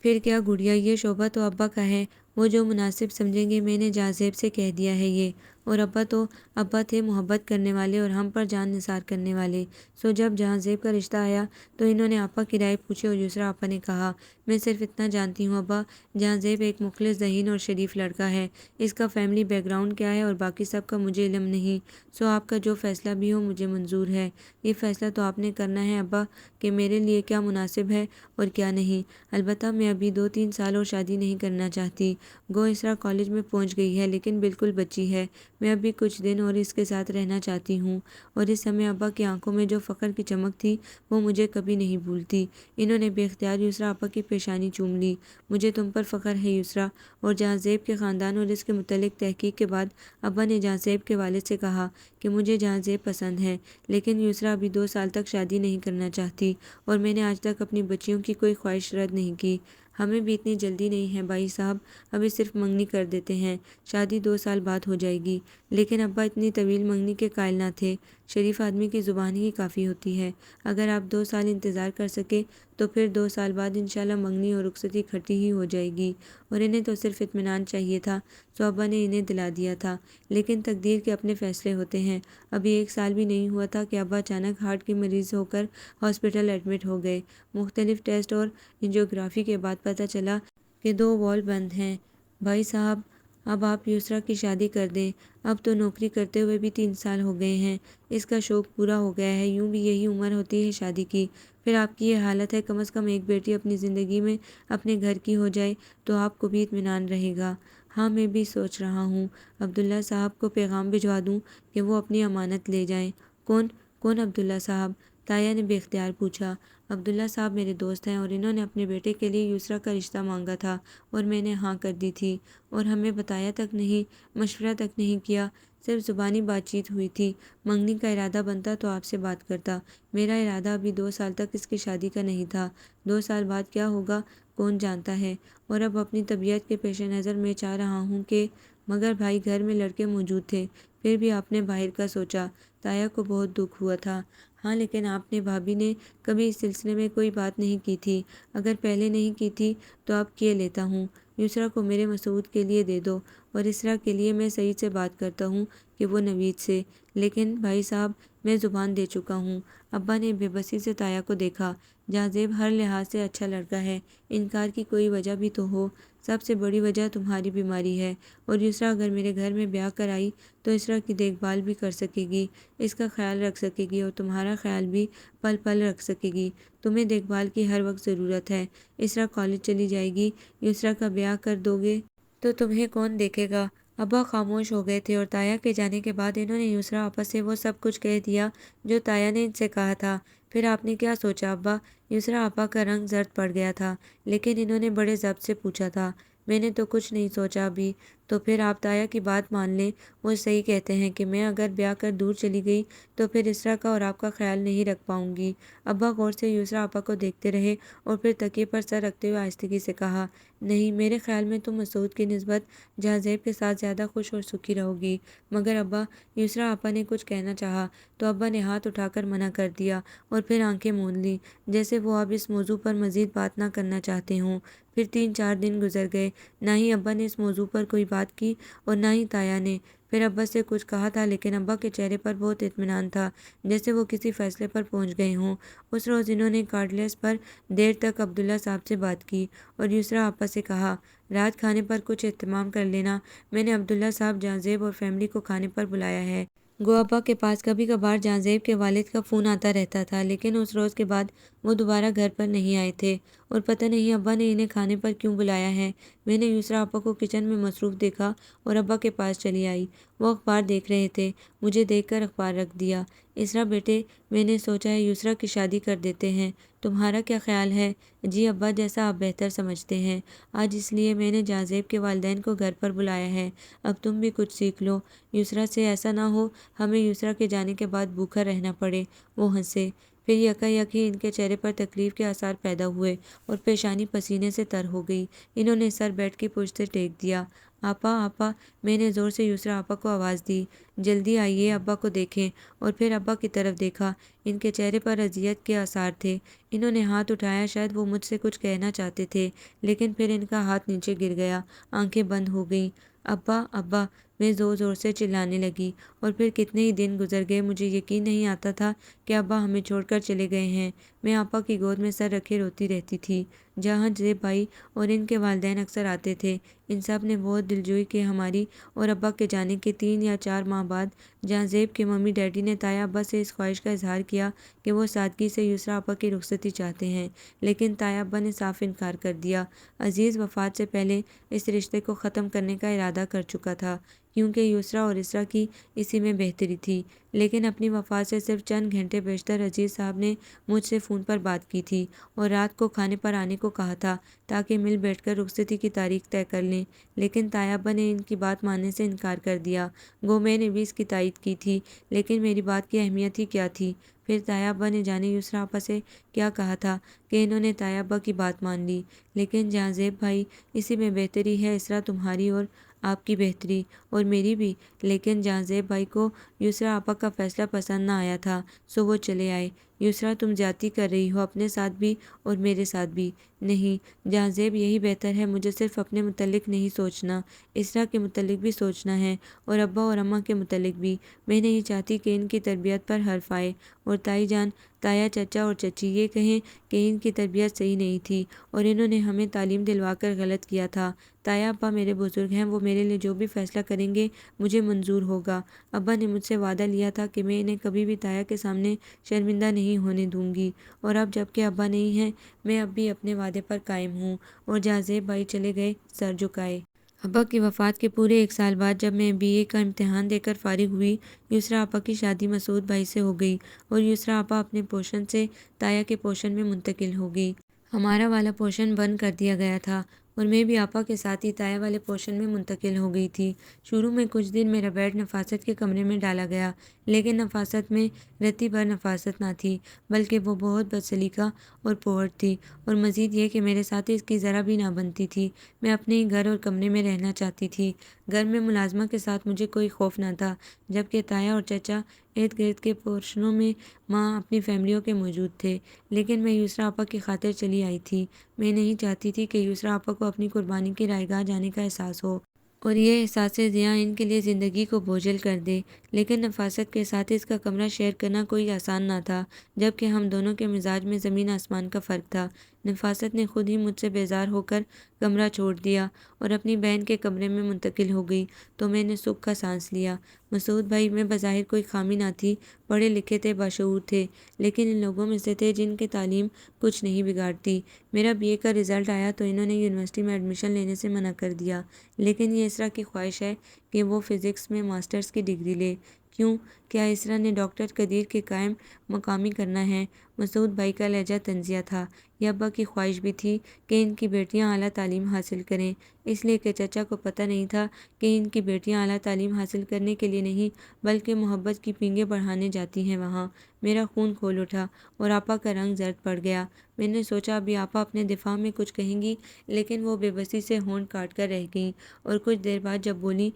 پھر کیا گڑیا، یہ شعبہ تو ابا کا ہے، وہ جو مناسب سمجھیں گے۔ میں نے جہاں زیب سے کہہ دیا ہے یہ، اور ابا تھے محبت کرنے والے اور ہم پر جان نثار کرنے والے۔ سو جب جہاں زیب کا رشتہ آیا تو انہوں نے آپا کی رائے پوچھی اور یسرا آپا نے کہا، میں صرف اتنا جانتی ہوں ابا، جہاں زیب ایک مخلص، ذہین اور شریف لڑکا ہے۔ اس کا فیملی بیک گراؤنڈ کیا ہے اور باقی سب کا مجھے علم نہیں۔ سو آپ کا جو فیصلہ بھی ہو مجھے منظور ہے۔ یہ فیصلہ تو آپ نے کرنا ہے ابا کہ میرے لیے کیا مناسب ہے اور کیا نہیں۔ البتہ میں ابھی 2-3 سال اور شادی نہیں کرنا چاہتی۔ گو اسرا کالج میں پہنچ گئی ہے لیکن بالکل بچی ہے۔ میں ابھی کچھ دن اور اس کے ساتھ رہنا چاہتی ہوں۔ اور اس سمے ابا کی آنکھوں میں جو فخر کی چمک تھی وہ مجھے کبھی نہیں بھولتی۔ انہوں نے بے اختیار یسرا آپا کی پیشانی چوم لی۔ مجھے تم پر فخر ہے یسرا۔ اور جہاں زیب کے خاندان اور اس کے متعلق تحقیق کے بعد ابا نے جہاں زیب کے والد سے کہا کہ مجھے جہاں زیب پسند ہے، لیکن یسرا ابھی 2 سال تک شادی نہیں کرنا چاہتی، اور میں نے آج تک اپنی بچیوں کی کوئی خواہش رد نہیں کی۔ ہمیں بھی اتنی جلدی نہیں ہے بھائی صاحب، ابھی صرف منگنی کر دیتے ہیں، شادی 2 سال بعد ہو جائے گی۔ لیکن ابا اتنی طویل منگنی کے قائل نہ تھے۔ شریف آدمی کی زبان ہی کافی ہوتی ہے۔ اگر آپ 2 سال انتظار کر سکے تو پھر 2 سال بعد انشاءاللہ منگنی اور رخصتی اکٹھی ہی ہو جائے گی۔ اور انہیں تو صرف اطمینان چاہیے تھا، سو ابا نے انہیں دلا دیا تھا۔ لیکن تقدیر کے اپنے فیصلے ہوتے ہیں۔ ابھی 1 سال بھی نہیں ہوا تھا کہ ابا اچانک ہارٹ کی مریض ہو کر ہاسپٹل ایڈمٹ ہو گئے۔ مختلف ٹیسٹ اور انجیوگرافی کے بعد پتہ چلا کہ 2 والو بند ہیں۔ بھائی صاحب، اب آپ یسرا کی شادی کر دیں۔ اب تو نوکری کرتے ہوئے بھی 3 سال ہو گئے ہیں، اس کا شوق پورا ہو گیا ہے۔ یوں بھی یہی عمر ہوتی ہے شادی کی۔ پھر آپ کی یہ حالت ہے، کم از کم ایک بیٹی اپنی زندگی میں اپنے گھر کی ہو جائے تو آپ کو بھی اطمینان رہے گا۔ ہاں، میں بھی سوچ رہا ہوں عبداللہ صاحب کو پیغام بھجوا دوں کہ وہ اپنی امانت لے جائیں۔ کون عبداللہ صاحب؟ تایا نے بے اختیار پوچھا۔ عبداللہ صاحب میرے دوست ہیں، اور انہوں نے اپنے بیٹے کے لیے یسرا کا رشتہ مانگا تھا اور میں نے ہاں کر دی تھی، اور ہمیں بتایا تک نہیں، مشورہ تک نہیں کیا، صرف زبانی بات چیت ہوئی تھی۔ منگنی کا ارادہ بنتا تو آپ سے بات کرتا۔ میرا ارادہ ابھی 2 سال تک اس کی شادی کا نہیں تھا۔ 2 سال بعد کیا ہوگا کون جانتا ہے۔ اور اب اپنی طبیعت کے پیش نظر میں چاہ رہا ہوں کہ، مگر بھائی گھر میں لڑکے موجود تھے، پھر بھی آپ نے باہر کا سوچا۔ تایا کو بہت دکھ ہوا تھا۔ ہاں، لیکن آپ نے بھابھی نے کبھی اس سلسلے میں کوئی بات نہیں کی تھی۔ اگر پہلے نہیں کی تھی تو اب کیے لیتا ہوں۔ یسرا کو میرے مسعود کے لیے دے دو، اور اسرا کے لیے میں سعید سے بات کرتا ہوں کہ وہ نوید سے۔ لیکن بھائی صاحب، میں زبان دے چکا ہوں۔ ابا نے بے بسی سے تایا کو دیکھا۔ جہاں زیب ہر لحاظ سے اچھا لڑکا ہے، انکار کی کوئی وجہ بھی تو ہو۔ سب سے بڑی وجہ تمہاری بیماری ہے، اور یسرا اگر میرے گھر میں بیاہ کر آئی تو اسرا کی دیکھ بھال بھی کر سکے گی، اس کا خیال رکھ سکے گی، اور تمہارا خیال بھی پل پل رکھ سکے گی۔ تمہیں دیکھ بھال کی ہر وقت ضرورت ہے۔ اسرا کالج چلی جائے گی، یسرا کا بیاہ کر دو گے تو تمہیں کون دیکھے گا؟ ابا خاموش ہو گئے تھے، اور تایا کے جانے کے بعد انہوں نے یسرا آپا سے وہ سب کچھ کہہ دیا جو تایا نے ان سے کہا تھا۔ پھر آپ نے کیا سوچا ابا؟ یسرا آپا کا رنگ زرد پڑ گیا تھا، لیکن انہوں نے بڑے ضبط سے پوچھا تھا۔ میں نے تو کچھ نہیں سوچا ابھی۔ تو پھر آپ تایا کی بات مان لیں، وہ صحیح کہتے ہیں کہ میں اگر بیاہ کر دور چلی گئی تو پھر اسرا کا اور آپ کا خیال نہیں رکھ پاؤں گی۔ ابا غور سے یسرا آپا کو دیکھتے رہے، اور پھر تکیے پر سر رکھتے ہوئے آہستگی سے کہا، نہیں، میرے خیال میں تم مسعود کی نسبت جہاں زیب کے ساتھ زیادہ خوش اور سکھی رہو گی۔ مگر ابا، یسرا آپا نے کچھ کہنا چاہا تو ابا نے ہاتھ اٹھا کر منع کر دیا، اور پھر آنکھیں موند لیں، جیسے وہ اب اس موضوع پر مزید بات نہ کرنا چاہتے ہوں۔ پھر 3-4 دن گزر گئے، نہ ہی ابا نے اس موضوع پر کوئی بات کی اور نہ ہی تایا نے۔ پھر ابا سے کچھ کہا تھا، لیکن ابا کے چہرے پر بہت اطمینان تھا، جیسے وہ کسی فیصلے پر پہنچ گئے ہوں۔ اس روز انہوں نے کارڈلیس پر دیر تک عبداللہ صاحب سے بات کی، اور یسرا آپا سے کہا، رات کھانے پر کچھ اہتمام کر لینا، میں نے عبداللہ صاحب، جہاں زیب اور فیملی کو کھانے پر بلایا ہے۔ گو ابا کے پاس کبھی کبھار جہاں زیب کے والد کا فون آتا رہتا تھا، لیکن اس روز کے بعد وہ دوبارہ گھر پر نہیں آئے تھے، اور پتہ نہیں ابا نے انہیں کھانے پر کیوں بلایا ہے۔ میں نے یسریٰ آپا کو کچن میں مصروف دیکھا اور ابا کے پاس چلی آئی۔ وہ اخبار دیکھ رہے تھے۔ مجھے دیکھ کر اخبار رکھ دیا۔ اسرا بیٹے، میں نے سوچا ہے یسریٰ کی شادی کر دیتے ہیں، تمہارا کیا خیال ہے؟ جی ابا، جیسا آپ بہتر سمجھتے ہیں۔ آج اس لیے میں نے جہاں کے والدین کو گھر پر بلایا ہے۔ اب تم بھی کچھ سیکھ لو، یسریٰ سے ایسا نہ ہو ہمیں یسریٰ کے جانے کے بعد بھوکا رہنا پڑے۔ وہ ہنسے۔ پھر یکا یک ان کے چہرے پر تکلیف کے آثار پیدا ہوئے اور پیشانی پسینے سے تر ہو گئی۔ انہوں نے سر بیڈ کی پشت سے ٹیک دیا۔ آپا آپا، میں نے زور سے یسریٰ آپا کو آواز دی۔ جلدی آئیے، ابا کو دیکھیں۔ اور پھر ابا کی طرف دیکھا۔ ان کے چہرے پر اذیت کے آثار تھے۔ انہوں نے ہاتھ اٹھایا، شاید وہ مجھ سے کچھ کہنا چاہتے تھے، لیکن پھر ان کا ہاتھ نیچے گر گیا، آنکھیں بند ہو گئیں۔ ابا ابا، میں زور زور سے چلانے لگی۔ اور پھر کتنے ہی دن گزر گئے، مجھے یقین نہیں آتا تھا کہ ابا ہمیں چھوڑ کر چلے گئے ہیں۔ میں آپا کی گود میں سر رکھے روتی رہتی تھی۔ جہاں زیب بھائی اور ان کے والدین اکثر آتے تھے، ان سب نے بہت دلجوئی کہ ہماری اور ابا کے جانے کے 3 یا 4 ماہ بعد جہاں زیب کے ممی ڈیڈی نے تایا ابا سے اس خواہش کا اظہار کیا کہ وہ سادگی سے یسریٰ آپا کی رخصتی چاہتے ہیں، لیکن تایا ابا نے صاف انکار کر دیا۔ عزیز وفات سے پہلے اس رشتے کو ختم کرنے کا ارادہ کر چکا تھا، کیونکہ یسریٰ اور اسریٰ کی اسی میں بہتری تھی، لیکن اپنی وفات سے صرف چند گھنٹے بیشتر عزیز صاحب نے مجھ سے فون پر بات کی تھی اور رات کو کھانے پر آنے کو کہا تھا تاکہ مل بیٹھ کر رخصتی کی تاریخ طے کر لیں، لیکن تایا ابا نے ان کی بات ماننے سے انکار کر دیا۔ گو میں نے بھی اس کی تائید کی تھی، لیکن میری بات کی اہمیت ہی کیا تھی؟ پھر تایا ابا نے جانے یسریٰ آپا سے کیا کہا تھا کہ انہوں نے تایا ابا کی بات مان لی، لیکن جہاں زیب بھائی اسی میں بہتری ہے اسرا، تمہاری اور آپ کی بہتری اور میری بھی، لیکن جہاں زیب بھائی کو یسریٰ آپا کا فیصلہ پسند نہ آیا تھا، سو وہ چلے آئے۔ یسریٰ، تم زیادتی کر رہی ہو، اپنے ساتھ بھی اور میرے ساتھ بھی۔ نہیں جہاں زیب، یہی بہتر ہے، مجھے صرف اپنے متعلق نہیں سوچنا، اسرا کے متعلق بھی سوچنا ہے، اور ابا اور اماں کے متعلق بھی۔ میں نہیں چاہتی کہ ان کی تربیت پر حرف آئے، اور تائی جان، تایا، چچا اور چچی یہ کہیں کہ ان کی تربیت صحیح نہیں تھی اور انہوں نے ہمیں تعلیم دلوا کر غلط کیا تھا۔ تایا ابا میرے بزرگ ہیں، وہ میرے لیے جو بھی فیصلہ کریں گے مجھے منظور ہوگا۔ ابا نے مجھ سے وعدہ لیا تھا کہ میں انہیں کبھی بھی تایا کے سامنے شرمندہ نہیں ہونے دوں گی، اور اب جب کہ ابا نہیں ہیں، میں اب بھی اپنے وعدے پر قائم ہوں۔ اور جہاں زیب بھائی چلے گئے، سر جھکائے۔ ابا کی وفات کے پورے 1 سال بعد جب میں BA کا امتحان دے کر فارغ ہوئی، یسریٰ آپا کی شادی مسعود بھائی سے ہو گئی اور یسریٰ آپا اپنے پوشن سے تایا کے پوشن میں منتقل ہو گئی۔ ہمارا والا پوشن بند کر دیا گیا تھا اور میں بھی آپا کے ساتھ ہی تایا والے پوشن میں منتقل ہو گئی تھی۔ شروع میں کچھ دن میرا بیڈ نفاست کے کمرے میں ڈالا گیا، لیکن نفاست میں رتی بھر نفاست نہ تھی، بلکہ وہ بہت بد سلیقہ اور پوہر تھی، اور مزید یہ کہ میرے ساتھ اس کی ذرا بھی نہ بنتی تھی۔ میں اپنے ہی گھر اور کمرے میں رہنا چاہتی تھی۔ گھر میں ملازمہ کے ساتھ مجھے کوئی خوف نہ تھا، جبکہ تایا اور چچا ارد گرد کے پورشنوں میں ماں اپنی فیملیوں کے موجود تھے، لیکن میں یسریٰ آپا کی خاطر چلی آئی تھی۔ میں نہیں چاہتی تھی کہ یسریٰ آپا کو اپنی قربانی کی رائیگاہ جانے کا احساس ہو، اور یہ احساس ضیاء ان کے لیے زندگی کو بوجھل کر دے۔ لیکن نفاست کے ساتھ اس کا کمرہ شیئر کرنا کوئی آسان نہ تھا، جبکہ ہم دونوں کے مزاج میں زمین آسمان کا فرق تھا۔ نفاست نے خود ہی مجھ سے بیزار ہو کر کمرہ چھوڑ دیا اور اپنی بہن کے کمرے میں منتقل ہو گئی، تو میں نے سکھ کا سانس لیا۔ مسعود بھائی میں بظاہر کوئی خامی نہ تھی، پڑھے لکھے تھے، باشعور تھے، لیکن ان لوگوں میں سے تھے جن کی تعلیم کچھ نہیں بگاڑتی۔ میرا BA کا رزلٹ آیا تو انہوں نے یونیورسٹی میں ایڈمیشن لینے سے منع کر دیا، لیکن یہ اسرا کی خواہش ہے کہ وہ فزکس میں ماسٹرز کی ڈگری لے۔ کیوں؟ کیا اسرا نے ڈاکٹر قدیر کے قائم مقامی کرنا ہے؟ مسعود بھائی کا لہجہ طنزیہ تھا۔ یہ ابا کی خواہش بھی تھی کہ ان کی بیٹیاں اعلیٰ تعلیم حاصل کریں، اس لیے کہ چچا کو پتہ نہیں تھا کہ ان کی بیٹیاں اعلیٰ تعلیم حاصل کرنے کے لیے نہیں بلکہ محبت کی پینگیں بڑھانے جاتی ہیں وہاں۔ میرا خون کھول اٹھا اور آپا کا رنگ زرد پڑ گیا۔ میں نے سوچا ابھی آپا اپنے دفاع میں کچھ کہیں گی، لیکن وہ بے بسی سے ہونٹ کاٹ کر رہ گئیں، اور کچھ دیر بعد جب بولی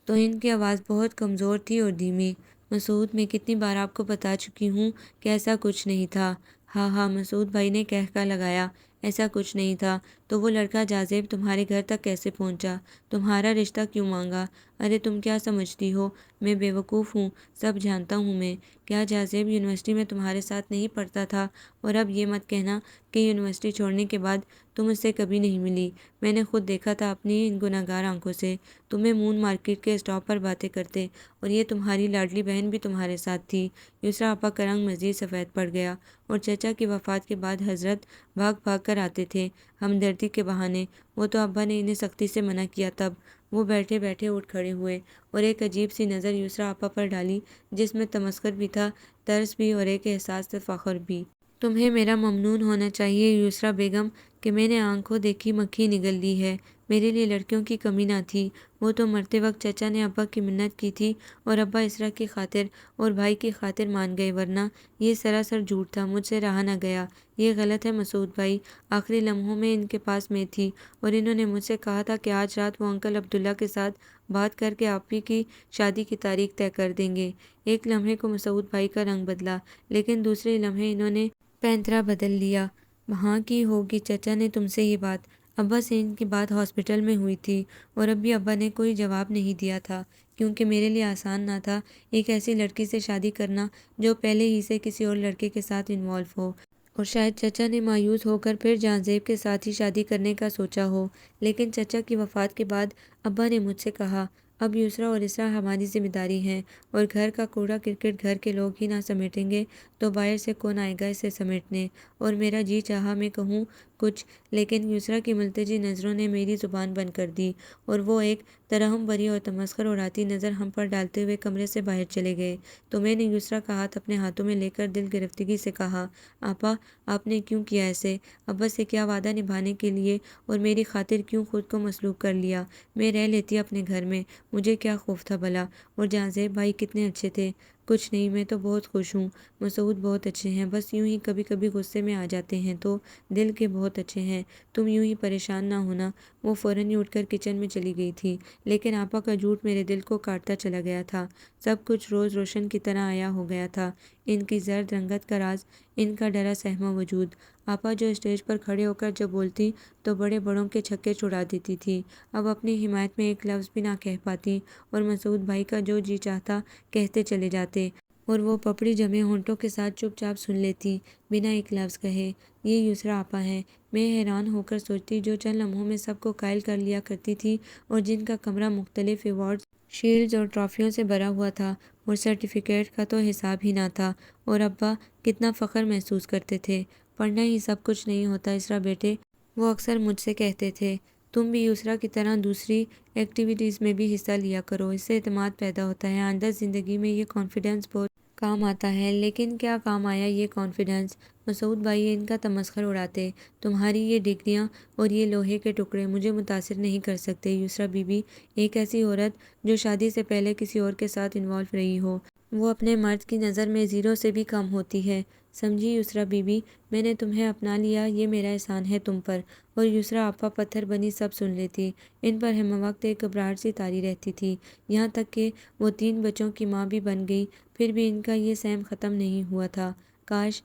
تو ان کی آواز بہت کمزور تھی اور دھیمی۔ مسعود، میں کتنی بار آپ کو بتا چکی ہوں کہ ایسا کچھ نہیں تھا۔ ہاں ہاں، مسعود بھائی نے کہکا لگایا، ایسا کچھ نہیں تھا، تو وہ لڑکا جازیب تمہارے گھر تک کیسے پہنچا؟ تمہارا رشتہ کیوں مانگا؟ ارے تم کیا سمجھتی ہو میں بیوقوف ہوں؟ سب جانتا ہوں میں۔ کیا جازیب یونیورسٹی میں تمہارے ساتھ نہیں پڑھتا تھا؟ اور اب یہ مت کہنا کہ یونیورسٹی چھوڑنے کے بعد تم اس سے کبھی نہیں ملی۔ میں نے خود دیکھا تھا اپنی ان گناہگار آنکھوں سے، تمہیں مون مارکیٹ کے اسٹاپ پر باتیں کرتے، اور یہ تمہاری لاڈلی بہن بھی تمہارے ساتھ تھی۔ یسریٰ آپا کا رنگ مزید سفید پڑ گیا، اور چچا کی وفات کے بعد حضرت بھاگ بھاگ کر آتے تھے ہمدردی کے بہانے۔ وہ تو ابا نے انہیں سختی سے منع کیا تب۔ وہ بیٹھے بیٹھے اٹھ کھڑے ہوئے اور ایک عجیب سی نظر یسریٰ آپا پر ڈالی، جس میں تمسخر بھی تھا، طرز بھی، اور ایک احساس فخر بھی۔ تمہیں میرا ممنون ہونا چاہیے یسریٰ بیگم کہ میں نے آنکھوں دیکھی مکھی نگل لی ہے۔ میرے لیے لڑکیوں کی کمی نہ تھی۔ وہ تو مرتے وقت چچا نے ابا کی منت کی تھی، اور ابا اسریٰ کی خاطر اور بھائی کی خاطر مان گئے، ورنہ یہ سراسر جھوٹ تھا، مجھ سے رہا نہ گیا۔ یہ غلط ہے مسعود بھائی، آخری لمحوں میں ان کے پاس میں تھی، اور انہوں نے مجھ سے کہا تھا کہ آج رات وہ انکل عبداللہ کے ساتھ بات کر کے آپ ہی کی شادی کی تاریخ طے کر دیں گے۔ ایک لمحے کو مسعود بھائی کا رنگ بدلا، لیکن دوسرے لمحے انہوں نے پینترا بدل لیا۔ وہاں کی ہوگی چچا نے تم سے یہ بات؟ ابا سے ان کی بات ہاسپٹل میں ہوئی تھی، اور اب بھی ابا نے کوئی جواب نہیں دیا تھا، کیونکہ میرے لیے آسان نہ تھا ایک ایسی لڑکی سے شادی کرنا جو پہلے ہی سے کسی اور لڑکے کے ساتھ انوالو ہو، اور شاید چچا نے مایوس ہو کر پھر جازیب کے ساتھ ہی شادی کرنے کا سوچا ہو۔ لیکن چچا کی وفات کے بعد ابا نے مجھ سے کہا، اب یسریٰ اور اسریٰ ہماری ذمہ داری ہیں، اور گھر کا کوڑا کرکٹ گھر کے لوگ ہی نہ سمیٹیں گے تو باہر سے کون آئے گا اسے سمیٹنے؟ اور میرا جی چاہا میں کہوں کچھ، لیکن یسریٰ کی ملتجی نظروں نے میری زبان بند کر دی، اور وہ ایک ترحم بھری اور تمسخر اڑاتی نظر ہم پر ڈالتے ہوئے کمرے سے باہر چلے گئے۔ تو میں نے یسریٰ کا ہاتھ اپنے ہاتھوں میں لے کر دل گرفتگی سے کہا، آپا آپ نے کیوں کیا ایسے؟ ابا سے کیا وعدہ نبھانے کے لیے اور میری خاطر کیوں خود کو مسلوب کر لیا؟ میں رہ لیتی اپنے گھر میں، مجھے کیا خوف تھا بھلا؟ اور جازیب بھائی کتنے اچھے تھے۔ کچھ نہیں، میں تو بہت خوش ہوں۔ مسعود بہت اچھے ہیں، بس یوں ہی کبھی کبھی غصے میں آ جاتے ہیں، تو دل کے بہت اچھے ہیں۔ تم یوں ہی پریشان نہ ہونا۔ وہ فوراً ہی اٹھ کر کچن میں چلی گئی تھی، لیکن آپا کا جھوٹ میرے دل کو کاٹتا چلا گیا تھا۔ سب کچھ روز روشن کی طرح عیاں ہو گیا تھا، ان کی زرد رنگت کا راز، ان کا ڈرا سہما وجود۔ آپا جو اسٹیج پر کھڑے ہو کر جب بولتی تو بڑے بڑوں کے چھکے چھڑا دیتی تھی، اب اپنی حمایت میں ایک لفظ بھی نہ کہہ پاتی، اور مسعود بھائی کا جو جی چاہتا کہتے چلے جاتے، اور وہ پپڑی جمے ہونٹوں کے ساتھ چپ چاپ سن لیتی بنا ایک لفظ کہے۔ یہ یسریٰ آپا ہیں۔ میں حیران ہو کر سوچتی، جو چند لمحوں میں سب کو قائل کر لیا کرتی تھی، اور جن کا کمرہ مختلف ایوارڈز، شیلڈز اور ٹرافیوں سے بھرا ہوا تھا، اور سرٹیفکیٹ کا تو حساب ہی نہ تھا، اور ابا کتنا فخر محسوس کرتے تھے۔ پڑھنا ہی سب کچھ نہیں ہوتا اسریٰ بیٹے، وہ اکثر مجھ سے کہتے تھے۔ تم بھی یسریٰ کی طرح دوسری ایکٹیویٹیز میں بھی حصہ لیا کرو، اس سے اعتماد پیدا ہوتا ہے، آئندہ زندگی میں یہ کانفیڈنس بہت کام آتا ہے۔ لیکن کیا کام آیا یہ کانفیڈنس؟ مسعود بھائی ان کا تمسخر اڑاتے، تمہاری یہ ڈگریاں اور یہ لوہے کے ٹکڑے مجھے متاثر نہیں کر سکتے یسریٰ بی بی۔ ایک ایسی عورت جو شادی سے پہلے کسی اور کے ساتھ انوالو رہی ہو، وہ اپنے مرد کی نظر میں زیرو سے بھی کم ہوتی ہے، سمجھی یسریٰ بی بی؟ میں نے تمہیں اپنا لیا، یہ میرا احسان ہے تم پر۔ اور یسریٰ آپا پتھر بنی سب سن لیتی، ان پر ہم وقت ایک گھبراہٹ سی طاری رہتی تھی، یہاں تک کہ وہ 3 بچوں کی ماں بھی بن گئی، پھر بھی ان کا یہ سہم ختم نہیں ہوا تھا۔ کاش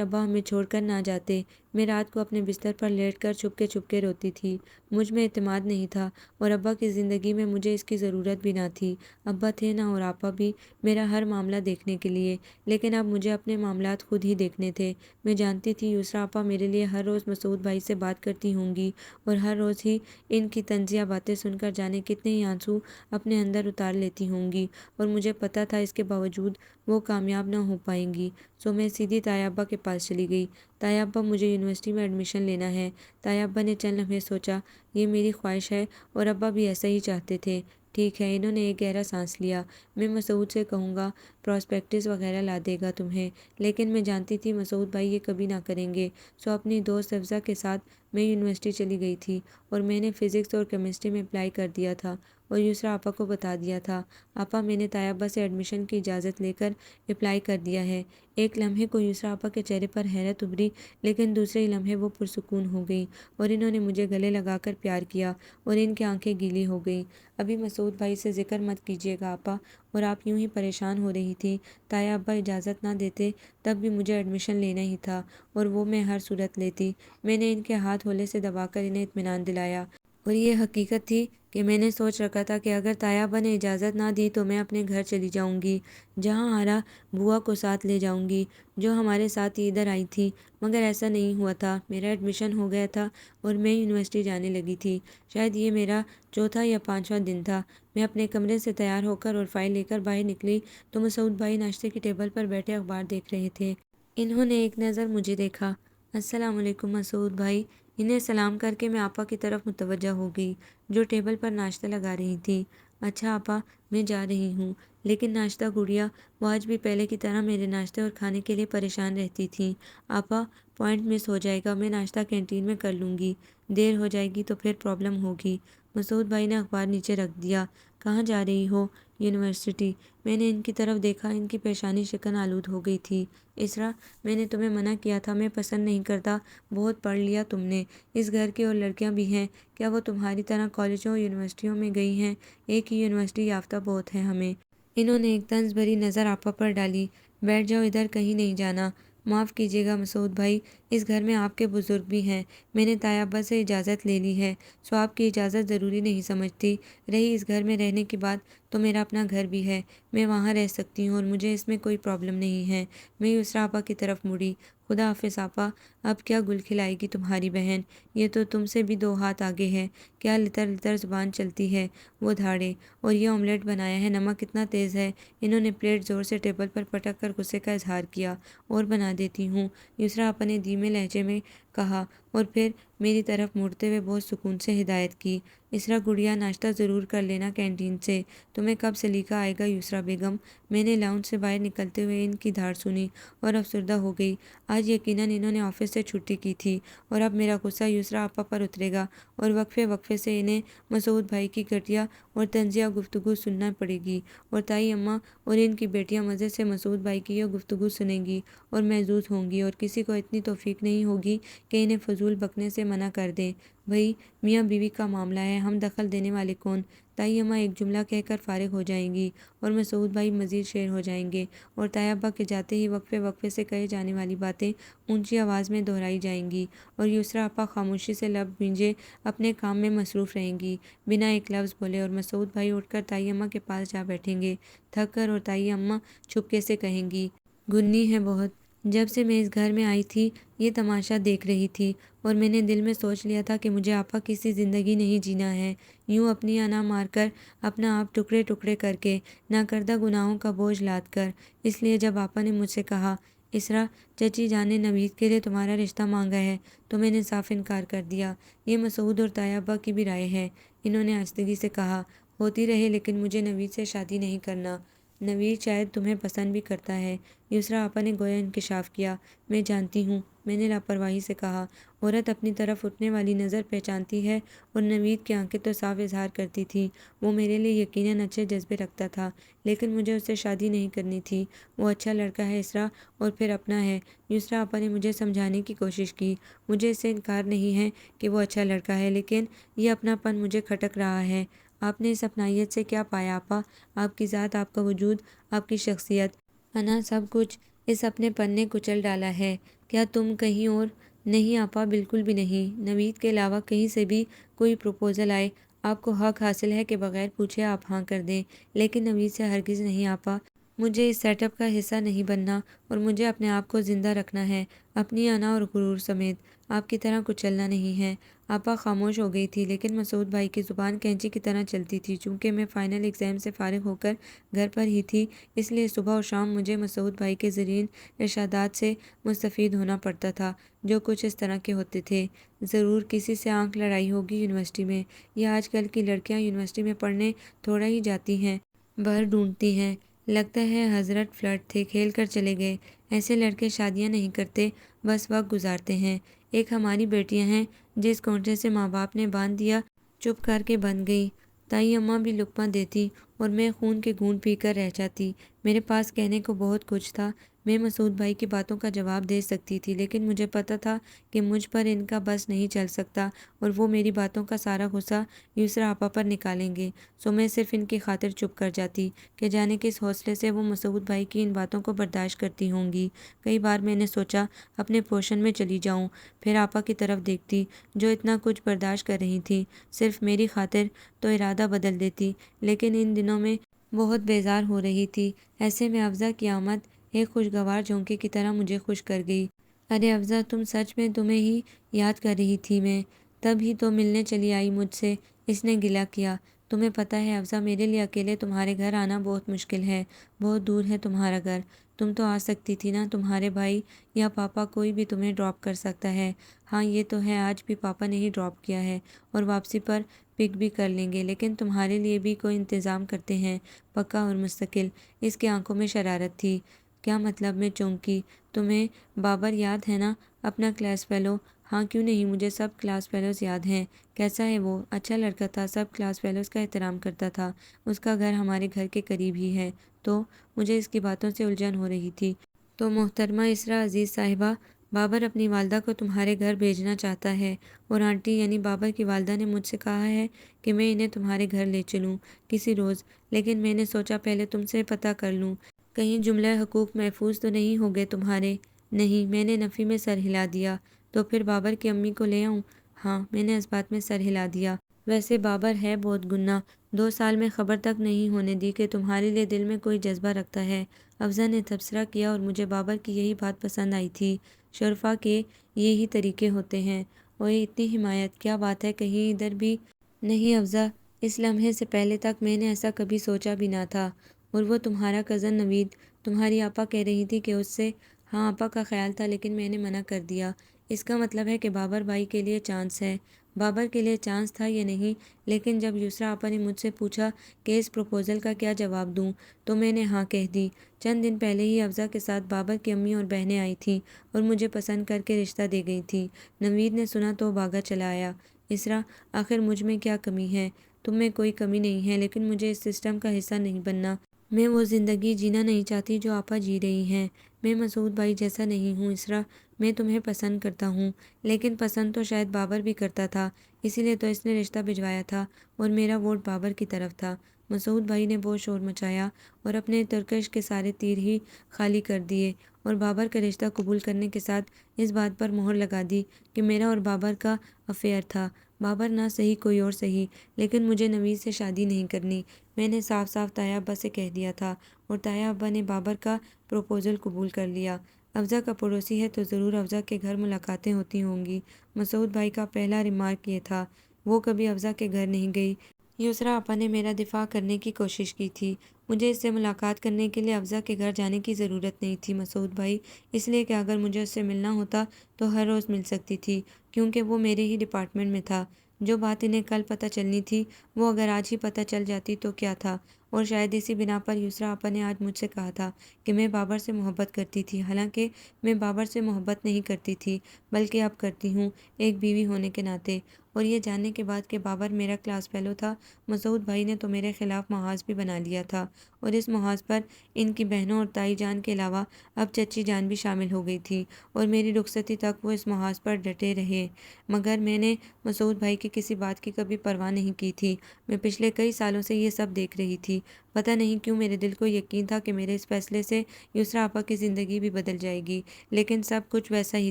ابا ہمیں چھوڑ کر نہ جاتے۔ میں رات کو اپنے بستر پر لیٹ کر چھپ کے روتی تھی، مجھ میں اعتماد نہیں تھا، اور ابا کی زندگی میں مجھے اس کی ضرورت بھی نہ تھی۔ ابا تھے نہ، اور آپا بھی، میرا ہر معاملہ دیکھنے کے لیے، لیکن اب مجھے اپنے معاملات خود ہی دیکھنے تھے۔ میں جانتی تھی یسریٰ آپا میرے لیے ہر روز مسعود بھائی سے بات کرتی ہوں گی، اور ہر روز ہی ان کی طنزیہ باتیں سن کر جانے کتنے ہی آنسو اپنے اندر اتار لیتی ہوں گی، اور مجھے پتہ تھا اس کے باوجود وہ کامیاب نہ ہو پائیں گی۔ سو میں سیدھی تایا ابا کے پاس چلی گئی۔ تایا ابا مجھے یونیورسٹی میں ایڈمیشن لینا ہے۔ تایا ابا نے چند لمحے سوچا، یہ میری خواہش ہے، اور ابا بھی ایسا ہی چاہتے تھے۔ ٹھیک ہے، انہوں نے ایک گہرا سانس لیا، میں مسعود سے کہوں گا پراسپیکٹس وغیرہ لا دے گا تمہیں، لیکن میں جانتی تھی مسعود بھائی یہ کبھی نہ کریں گے۔ سو اپنی دوست افزا کے ساتھ میں یونیورسٹی چلی گئی تھی، اور میں نے فزکس اور کیمسٹری میں اپلائی کر دیا تھا، اور یسریٰ آپا کو بتا دیا تھا، آپا میں نے تایا ابا سے ایڈمیشن کی اجازت لے کر اپلائی کر دیا ہے۔ ایک لمحے کو یسریٰ آپا کے چہرے پر حیرت ابھری، لیکن دوسرے ہی لمحے وہ پرسکون ہو گئی، اور انہوں نے مجھے گلے لگا کر پیار کیا، اور ان کی آنکھیں گیلی ہو گئیں۔ ابھی مسعود بھائی سے ذکر مت کیجیے گا آپا، اور آپ یوں ہی پریشان ہو رہی تھی۔ تایا ابا اجازت نہ دیتے تب بھی مجھے ایڈمیشن لینا ہی تھا، اور وہ میں ہر صورت لیتی۔ میں نے ان کے ہاتھ ہولے سے دبا کر انہیں اطمینان دلایا، اور یہ حقیقت تھی کہ میں نے سوچ رکھا تھا کہ اگر طیبہ نے اجازت نہ دی تو میں اپنے گھر چلی جاؤں گی، جہاں ہارا بوا کو ساتھ لے جاؤں گی جو ہمارے ساتھ ہی ادھر آئی تھی۔ مگر ایسا نہیں ہوا تھا۔ میرا ایڈمیشن ہو گیا تھا اور میں یونیورسٹی جانے لگی تھی۔ شاید یہ میرا چوتھا یا پانچواں دن تھا۔ میں اپنے کمرے سے تیار ہو کر اور فائل لے کر باہر نکلی تو مسعود بھائی ناشتے کی ٹیبل پر بیٹھے اخبار دیکھ رہے تھے۔ انہوں نے ایک نظر مجھے دیکھا۔ السلام علیکم مسعود بھائی۔ انہیں سلام کر کے میں آپا کی طرف متوجہ ہو گئی جو ٹیبل پر ناشتہ لگا رہی تھی۔ اچھا آپا، میں جا رہی ہوں، لیکن ناشتہ گڑیا، وہ آج بھی پہلے کی طرح میرے ناشتے اور کھانے کے لیے پریشان رہتی تھیں۔ آپا، پوائنٹ مس ہو جائے گا، میں ناشتہ کینٹین میں کر لوں گی، دیر ہو جائے گی تو پھر پرابلم ہوگی۔ مسعود بھائی نے اخبار نیچے رکھ دیا۔ کہاں جا رہی ہو؟ یونیورسٹی۔ میں نے ان کی طرف دیکھا، ان کی پیشانی شکن آلود ہو گئی تھی۔ اسرا، میں نے تمہیں منع کیا تھا، میں پسند نہیں کرتا، بہت پڑھ لیا تم نے۔ اس گھر کی اور لڑکیاں بھی ہیں، کیا وہ تمہاری طرح کالجوں اور یونیورسٹیوں میں گئی ہیں؟ ایک ہی یونیورسٹی یافتہ بہت ہے ہمیں۔ انہوں نے ایک طنز بھری نظر آپا پر ڈالی۔ بیٹھ جاؤ، ادھر کہیں نہیں جانا۔ معاف کیجیے گا مسعود بھائی، اس گھر میں آپ کے بزرگ بھی ہیں، میں نے طیبہ سے اجازت لے لی ہے، سو آپ کی اجازت ضروری نہیں سمجھتی۔ رہی اس گھر میں رہنے کی بات، تو میرا اپنا گھر بھی ہے، میں وہاں رہ سکتی ہوں اور مجھے اس میں کوئی پرابلم نہیں ہے۔ میں یسریٰ آپا کی طرف مڑی۔ خدا حافظ آپا۔ اب کیا گل کھلائے گی تمہاری بہن، یہ تو تم سے بھی 2 ہاتھ آگے ہے، کیا لتر لتر زبان چلتی ہے۔ وہ دھاڑے، اور یہ آملیٹ بنایا ہے، نمک کتنا تیز ہے۔ انہوں نے پلیٹ زور سے ٹیبل پر پٹک کر غصے کا اظہار کیا۔ اور بنا دیتی ہوں، یسریٰ آپا نے دھیمے لہجے میں کہا، اور پھر میری طرف مڑتے ہوئے بہت سکون سے ہدایت کی۔ اسرا گڑیا، ناشتہ ضرور کر لینا کینٹین سے، تمہیں کب سلیقہ آئے گا یسریٰ بیگم۔ میں نے لاؤنج سے باہر نکلتے ہوئے ان کی دھاڑ سنی اور افسردہ ہو گئی۔ آج یقیناً انہوں نے آفس سے چھٹی کی تھی، اور اب میرا غصہ یسریٰ آپا پر اترے گا، اور وقفے وقفے سے انہیں مسعود بھائی کی گھٹیا اور طنزیہ گفتگو سننا پڑے گی، اور تائی اماں اور ان کی بیٹیاں مزے سے مسعود بھائی کی یہ گفتگو سنیں گی اور محظوظ ہوں گی، اور کسی کو اتنی توفیق نہیں ہوگی کہ انہیں فضول بکنے سے منع کر دیں۔ بھئی، میاں بیوی کا معاملہ ہے، ہم دخل دینے والے کون؟ تائی اماں ایک جملہ کہہ کر فارغ ہو جائیں گی، اور مسعود بھائی مزید شیر ہو جائیں گے، اور طیبہ کے جاتے ہی وقفے وقفے سے کہے جانے والی باتیں اونچی آواز میں دہرائی جائیں گی، اور یسریٰ آپا خاموشی سے لب بھینجے اپنے کام میں مصروف رہیں گی، بنا ایک لفظ بولے، اور مسعود بھائی اٹھ کر تائی اماں کے پاس جا بیٹھیں گے تھک کر، اور تائی اماں چھپکے سے کہیں گی، گنی ہے بہت۔ جب سے میں اس گھر میں آئی تھی یہ تماشا دیکھ رہی تھی، اور میں نے دل میں سوچ لیا تھا کہ مجھے آپا کی سی زندگی نہیں جینا ہے، یوں اپنی انا مار کر، اپنا آپ ٹکڑے ٹکڑے کر کے، ناکردہ گناہوں کا بوجھ لاد کر۔ اس لیے جب آپا نے مجھ سے کہا، اسرا، چچی جان نے نوید کے لیے تمہارا رشتہ مانگا ہے، تو میں نے صاف انکار کر دیا۔ یہ مسعود اور طیبہ کی بھی رائے ہے، انہوں نے آہستگی سے کہا، ہوتی رہے، لیکن مجھے نوید سے شادی نہیں کرنا۔ نوید شاید تمہیں پسند بھی کرتا ہے، یسریٰ آپا نے گویا انکشاف کیا۔ میں جانتی ہوں، میں نے لاپرواہی سے کہا۔ عورت اپنی طرف اٹھنے والی نظر پہچانتی ہے، اور نوید کی آنکھیں تو صاف اظہار کرتی تھیں، وہ میرے لیے یقیناً اچھے جذبے رکھتا تھا، لیکن مجھے اس سے شادی نہیں کرنی تھی۔ وہ اچھا لڑکا ہے اسرا، اور پھر اپنا ہے۔ یسریٰ آپا نے مجھے سمجھانے کی کوشش کی، مجھے اس سے انکار نہیں ہے کہ وہ اچھا لڑکا ہے، لیکن یہ اپنا پن مجھے کھٹک رہا ہے۔ آپ نے اس اپنائیت سے کیا پایا آپا؟ آپ کی ذات، آپ کا وجود، آپ کی شخصیت، انا، سب کچھ اس اپنے پن نے کچل ڈالا ہے۔ کیا تم کہیں اور؟ نہیں آپا، بالکل بھی نہیں۔ نوید کے علاوہ کہیں سے بھی کوئی پروپوزل آئے، آپ کو حق حاصل ہے کہ بغیر پوچھے آپ ہاں کر دیں، لیکن نوید سے ہرگز نہیں آپا۔ مجھے اس سیٹ اپ کا حصہ نہیں بننا، اور مجھے اپنے آپ کو زندہ رکھنا ہے، اپنی انا اور غرور سمیت، آپ کی طرح کچلنا نہیں ہے۔ آپا خاموش ہو گئی تھی، لیکن مسعود بھائی کی زبان کینچی کی طرح چلتی تھی۔ چونکہ میں فائنل ایگزام سے فارغ ہو کر گھر پر ہی تھی، اس لیے صبح اور شام مجھے مسعود بھائی کے زرعین ارشادات سے مستفید ہونا پڑتا تھا، جو کچھ اس طرح کے ہوتے تھے، ضرور کسی سے آنکھ لڑائی ہوگی یونیورسٹی میں، یا آج کل کی لڑکیاں یونیورسٹی میں پڑھنے تھوڑا ہی جاتی ہیں، بھر ڈھونڈتی ہیں، لگتا ہے حضرت فلرٹ تھے، کھیل کر چلے گئے۔ ایسے لڑکے شادیاں نہیں کرتے، بس وقت گزارتے ہیں۔ ایک ہماری بیٹیاں ہیں، جس کونٹے سے ماں باپ نے باندھ دیا، چپ کر کے بن گئی۔ تائی اماں بھی لقمہ دیتی اور میں خون کے گھونٹ پی کر رہ جاتی۔ میرے پاس کہنے کو بہت کچھ تھا، میں مسعود بھائی کی باتوں کا جواب دے سکتی تھی، لیکن مجھے پتہ تھا کہ مجھ پر ان کا بس نہیں چل سکتا اور وہ میری باتوں کا سارا غصہ یسریٰ آپا پر نکالیں گے۔ سو میں صرف ان کی خاطر چپ کر جاتی کہ جانے کس حوصلے سے وہ مسعود بھائی کی ان باتوں کو برداشت کرتی ہوں گی۔ کئی بار میں نے سوچا اپنے پوشن میں چلی جاؤں، پھر آپا کی طرف دیکھتی جو اتنا کچھ برداشت کر رہی تھی، صرف میری خاطر، تو ارادہ بدل دیتی، لیکن ان دنوں میں بہت بیزار ہو رہی تھی۔ ایسے میں افزا کی آمد ایک خوشگوار جھونکے کی طرح مجھے خوش کر گئی۔ ارے افزا، تم سچ میں، تمہیں ہی یاد کر رہی تھی میں، تب ہی تو ملنے چلی آئی مجھ سے، اس نے گلہ کیا۔ تمہیں پتہ ہے افزا، میرے لیے اکیلے تمہارے گھر آنا بہت مشکل ہے، بہت دور ہے تمہارا گھر۔ تم تو آ سکتی تھی نا، تمہارے بھائی یا پاپا کوئی بھی تمہیں ڈراپ کر سکتا ہے۔ ہاں یہ تو ہے، آج بھی پاپا نے ہی ڈراپ کیا ہے اور واپسی پر پک بھی کر لیں گے، لیکن تمہارے لیے بھی کوئی انتظام کرتے ہیں، پکا اور مستقل۔ اس کی آنکھوں میں شرارت تھی۔ کیا مطلب؟ میں چونکی۔ تمہیں بابر یاد ہے نا، اپنا کلاس فیلو؟ ہاں کیوں نہیں، مجھے سب کلاس فیلوز یاد ہیں۔ کیسا ہے وہ؟ اچھا لڑکا تھا، سب کلاس فیلوز کا احترام کرتا تھا، اس کا گھر ہمارے گھر کے قریب ہی ہے۔ تو مجھے اس کی باتوں سے الجھن ہو رہی تھی۔ تو محترمہ اسرا عزیز صاحبہ، بابر اپنی والدہ کو تمہارے گھر بھیجنا چاہتا ہے، اور آنٹی یعنی بابر کی والدہ نے مجھ سے کہا ہے کہ میں انہیں تمہارے گھر لے چلوں کسی روز، لیکن میں نے سوچا پہلے تم سے پتہ کر لوں، کہیں جملہ حقوق محفوظ تو نہیں ہو گئے تمہارے؟ نہیں، میں نے نفی میں سر ہلا دیا۔ تو پھر بابر کی امی کو لے آؤں؟ ہاں، میں نے اس بات میں سر ہلا دیا۔ ویسے بابر ہے بہت گناہ، 2 سال میں خبر تک نہیں ہونے دی کہ تمہارے لیے دل میں کوئی جذبہ رکھتا ہے۔ افزا نے تبصرہ کیا، اور مجھے بابر کی یہی بات پسند آئی تھی۔ شرفا کے یہی طریقے ہوتے ہیں۔ اوئے اتنی حمایت، کیا بات ہے، کہیں ادھر بھی؟ نہیں افزا، اس لمحے سے پہلے تک میں نے ایسا کبھی سوچا بھی نہ تھا۔ اور وہ تمہارا کزن نوید، تمہاری آپا کہہ رہی تھی کہ اس سے؟ ہاں آپا کا خیال تھا، لیکن میں نے منع کر دیا۔ اس کا مطلب ہے کہ بابر بھائی کے لیے چانس ہے۔ بابر کے لیے چانس تھا یا نہیں، لیکن جب یسریٰ آپا نے مجھ سے پوچھا کہ اس پروپوزل کا کیا جواب دوں، تو میں نے ہاں کہہ دی۔ چند دن پہلے ہی افزا کے ساتھ بابر کی امی اور بہنیں آئی تھیں اور مجھے پسند کر کے رشتہ دے گئی تھیں۔ نوید نے سنا تو بھاگا چلا آیا۔ اسرا، آخر مجھ میں کیا کمی ہے؟ تم میں کوئی کمی نہیں ہے، لیکن مجھے اس سسٹم کا حصہ نہیں بننا۔ میں وہ زندگی جینا نہیں چاہتی جو آپا جی رہی ہیں۔ میں مسعود بھائی جیسا نہیں ہوں اسرا، میں تمہیں پسند کرتا ہوں، لیکن پسند تو شاید بابر بھی کرتا تھا، اسی لیے تو اس نے رشتہ بھجوایا تھا، اور میرا ووٹ بابر کی طرف تھا۔ مسعود بھائی نے بہت شور مچایا اور اپنے ترکش کے سارے تیر ہی خالی کر دیے، اور بابر کا رشتہ قبول کرنے کے ساتھ اس بات پر مہر لگا دی کہ میرا اور بابر کا افیئر تھا۔ بابر نہ صحیح کوئی اور صحیح، لیکن مجھے نوید سے شادی نہیں کرنی۔ میں نے صاف صاف طاہر ابا سے کہہ دیا تھا، اور طاہر ابا نے بابر کا پروپوزل قبول کر لیا۔ افزا کا پڑوسی ہے تو ضرور افزا کے گھر ملاقاتیں ہوتی ہوں گی۔ مسعود بھائی کا پہلا ریمارک یہ تھا۔ وہ کبھی افزا کے گھر نہیں گئی۔ یسریٰ آپا نے میرا دفاع کرنے کی کوشش کی تھی۔ مجھے اس سے ملاقات کرنے کے لیے افزا کے گھر جانے کی ضرورت نہیں تھی مسعود بھائی، اس لیے کہ اگر مجھے اس سے ملنا ہوتا تو ہر روز مل سکتی تھی، کیونکہ وہ میرے ہی ڈپارٹمنٹ میں تھا۔ جو بات انہیں کل پتہ چلنی تھی وہ اگر آج ہی پتہ چل جاتی تو کیا تھا، اور شاید اسی بنا پر یسریٰ آپا نے آج مجھ سے کہا تھا کہ میں بابر سے محبت کرتی تھی، حالانکہ میں بابر سے محبت نہیں کرتی تھی، بلکہ اب کرتی ہوں، ایک بیوی ہونے کے ناطے۔ اور یہ جاننے کے بعد کہ بابر میرا کلاس فیلو تھا، مسعود بھائی نے تو میرے خلاف محاذ بھی بنا لیا تھا، اور اس محاذ پر ان کی بہنوں اور تائی جان کے علاوہ اب چچی جان بھی شامل ہو گئی تھی، اور میری رخصتی تک وہ اس محاذ پر ڈٹے رہے۔ مگر میں نے مسعود بھائی کی کسی بات کی کبھی پرواہ نہیں کی تھی۔ میں پچھلے کئی سالوں سے یہ سب دیکھ رہی تھی۔ پتہ نہیں کیوں میرے دل کو یقین تھا کہ میرے اس فیصلے سے یسریٰ آپا کی زندگی بھی بدل جائے گی، لیکن سب کچھ ویسا ہی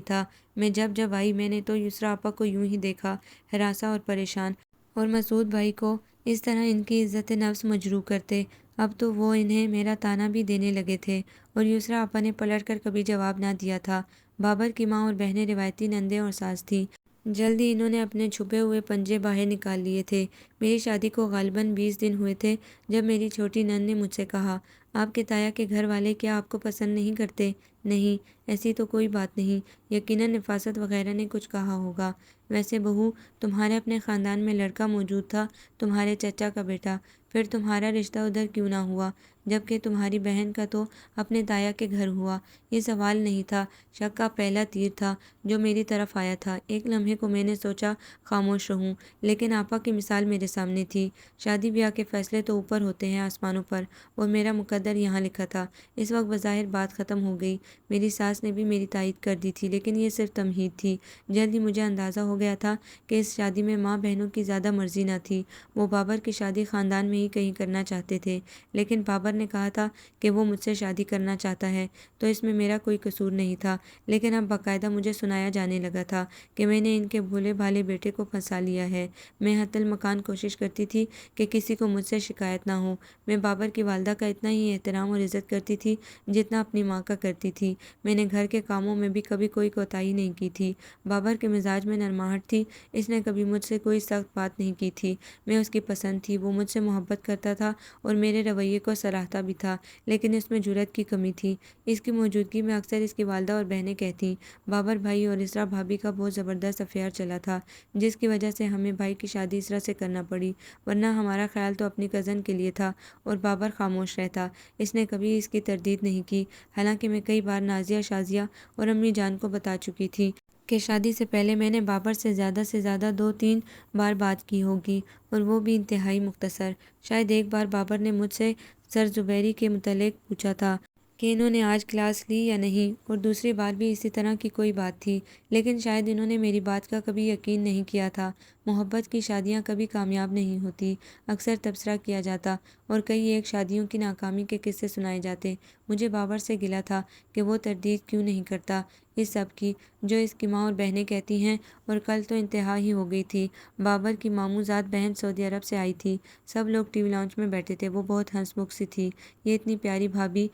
تھا۔ میں جب آئی میں نے تو یسریٰ آپا کو یوں ہی دیکھا، ہراساں اور پریشان، اور مسعود بھائی کو اس طرح ان کی عزت نفس مجروح کرتے۔ اب تو وہ انہیں میرا طعنہ بھی دینے لگے تھے، اور یسریٰ آپا نے پلٹ کر کبھی جواب نہ دیا تھا۔ بابر کی ماں اور بہنیں روایتی نندیں اور ساس تھیں۔ جلد ہی انہوں نے اپنے چھپے ہوئے پنجے باہر نکال لیے تھے۔ میری شادی کو غالباً 20 دن ہوئے تھے جب میری چھوٹی نند نے مجھ سے کہا، آپ کے تایا کے گھر والے کیا آپ کو پسند نہیں کرتے؟ نہیں، ایسی تو کوئی بات نہیں، یقیناً نفاست وغیرہ نے کچھ کہا ہوگا۔ ویسے بہو، تمہارے اپنے خاندان میں لڑکا موجود تھا، تمہارے چچا کا بیٹا، پھر تمہارا رشتہ ادھر کیوں نہ ہوا، جبکہ تمہاری بہن کا تو اپنے تایا کے گھر ہوا؟ یہ سوال نہیں تھا، شک کا پہلا تیر تھا جو میری طرف آیا تھا۔ ایک لمحے کو میں نے سوچا خاموش رہوں، لیکن آپا کی مثال میرے سامنے تھی۔ شادی بیاہ کے فیصلے تو اوپر ہوتے ہیں آسمانوں پر، اور میرا مقدر یہاں لکھا تھا۔ اس وقت بظاہر بات ختم ہو گئی، میری ساس نے بھی میری تائید کر دی تھی، لیکن یہ صرف تمہید تھی۔ جلد ہی مجھے اندازہ ہو گیا تھا کہ اس شادی میں ماں بہنوں کی زیادہ مرضی نہ تھی۔ وہ بابر کی شادی خاندان میں ہی کہیں کرنا چاہتے تھے، لیکن بابر نے کہا تھا کہ وہ مجھ سے شادی کرنا چاہتا ہے، تو اس میں میرا کوئی قصور نہیں تھا۔ لیکن اب باقاعدہ مجھے سنایا جانے لگا تھا کہ میں نے ان کے بھولے بھالے بیٹے کو پھنسا لیا ہے۔ میں حتی المکان کوشش کرتی تھی کہ کسی کو مجھ سے شکایت نہ ہو۔ میں بابر کی والدہ کا اتنا ہی احترام اور عزت کرتی تھی جتنا اپنی ماں کا کرتی تھی۔ میں نے گھر کے کاموں میں بھی کبھی کوئی کوتاہی نہیں کی تھی۔ بابر کے مزاج میں نرماہٹ تھی، اس نے کبھی مجھ سے کوئی سخت بات نہیں کی تھی۔ میں اس کی پسند تھی، وہ مجھ سے محبت کرتا تھا اور میرے رویے کو سراہتا بھی تھا، لیکن اس میں جرأت کی کمی تھی۔ اس کی موجودگی میں اکثر اس کی والدہ اور بہنیں کہتیں۔ بابر بھائی اور اسرا بھابی کا بہت زبردست افیئر چلا تھا، جس کی وجہ سے ہمیں بھائی کی شادی اسرا سے کرنا پڑی، ورنہ ہمارا خیال تو اپنی کزن کے لیے تھا۔ اور بابر خاموش رہتا، اس نے کبھی اس کی تردید نہیں کی، حالانکہ میں کئی بار نازیہ، شازیہ اور امی جان کو بتا چکی تھی کہ شادی سے پہلے میں نے بابر سے زیادہ 2-3 بار بات کی ہوگی، اور وہ بھی انتہائی مختصر۔ شاید ایک بار بابر نے مجھ سے سر زبیری کے متعلق پوچھا تھا کہ انہوں نے آج کلاس لی یا نہیں، اور دوسری بار بھی اسی طرح کی کوئی بات تھی، لیکن شاید انہوں نے میری بات کا کبھی یقین نہیں کیا تھا۔ محبت کی شادیاں کبھی کامیاب نہیں ہوتی، اکثر تبصرہ کیا جاتا، اور کئی ایک شادیوں کی ناکامی کے قصے سنائے جاتے۔ مجھے بابر سے گلہ تھا کہ وہ تردید کیوں نہیں کرتا اس سب کی جو اس کی ماں اور بہنیں کہتی ہیں، اور کل تو انتہا ہی ہو گئی تھی۔ بابر کی ماموں زاد بہن سعودی عرب سے آئی تھی، سب لوگ ٹی وی لاؤنج میں بیٹھے تھے، وہ بہت ہنس مکھ سی تھی۔ یہ اتنی پیاری بھابی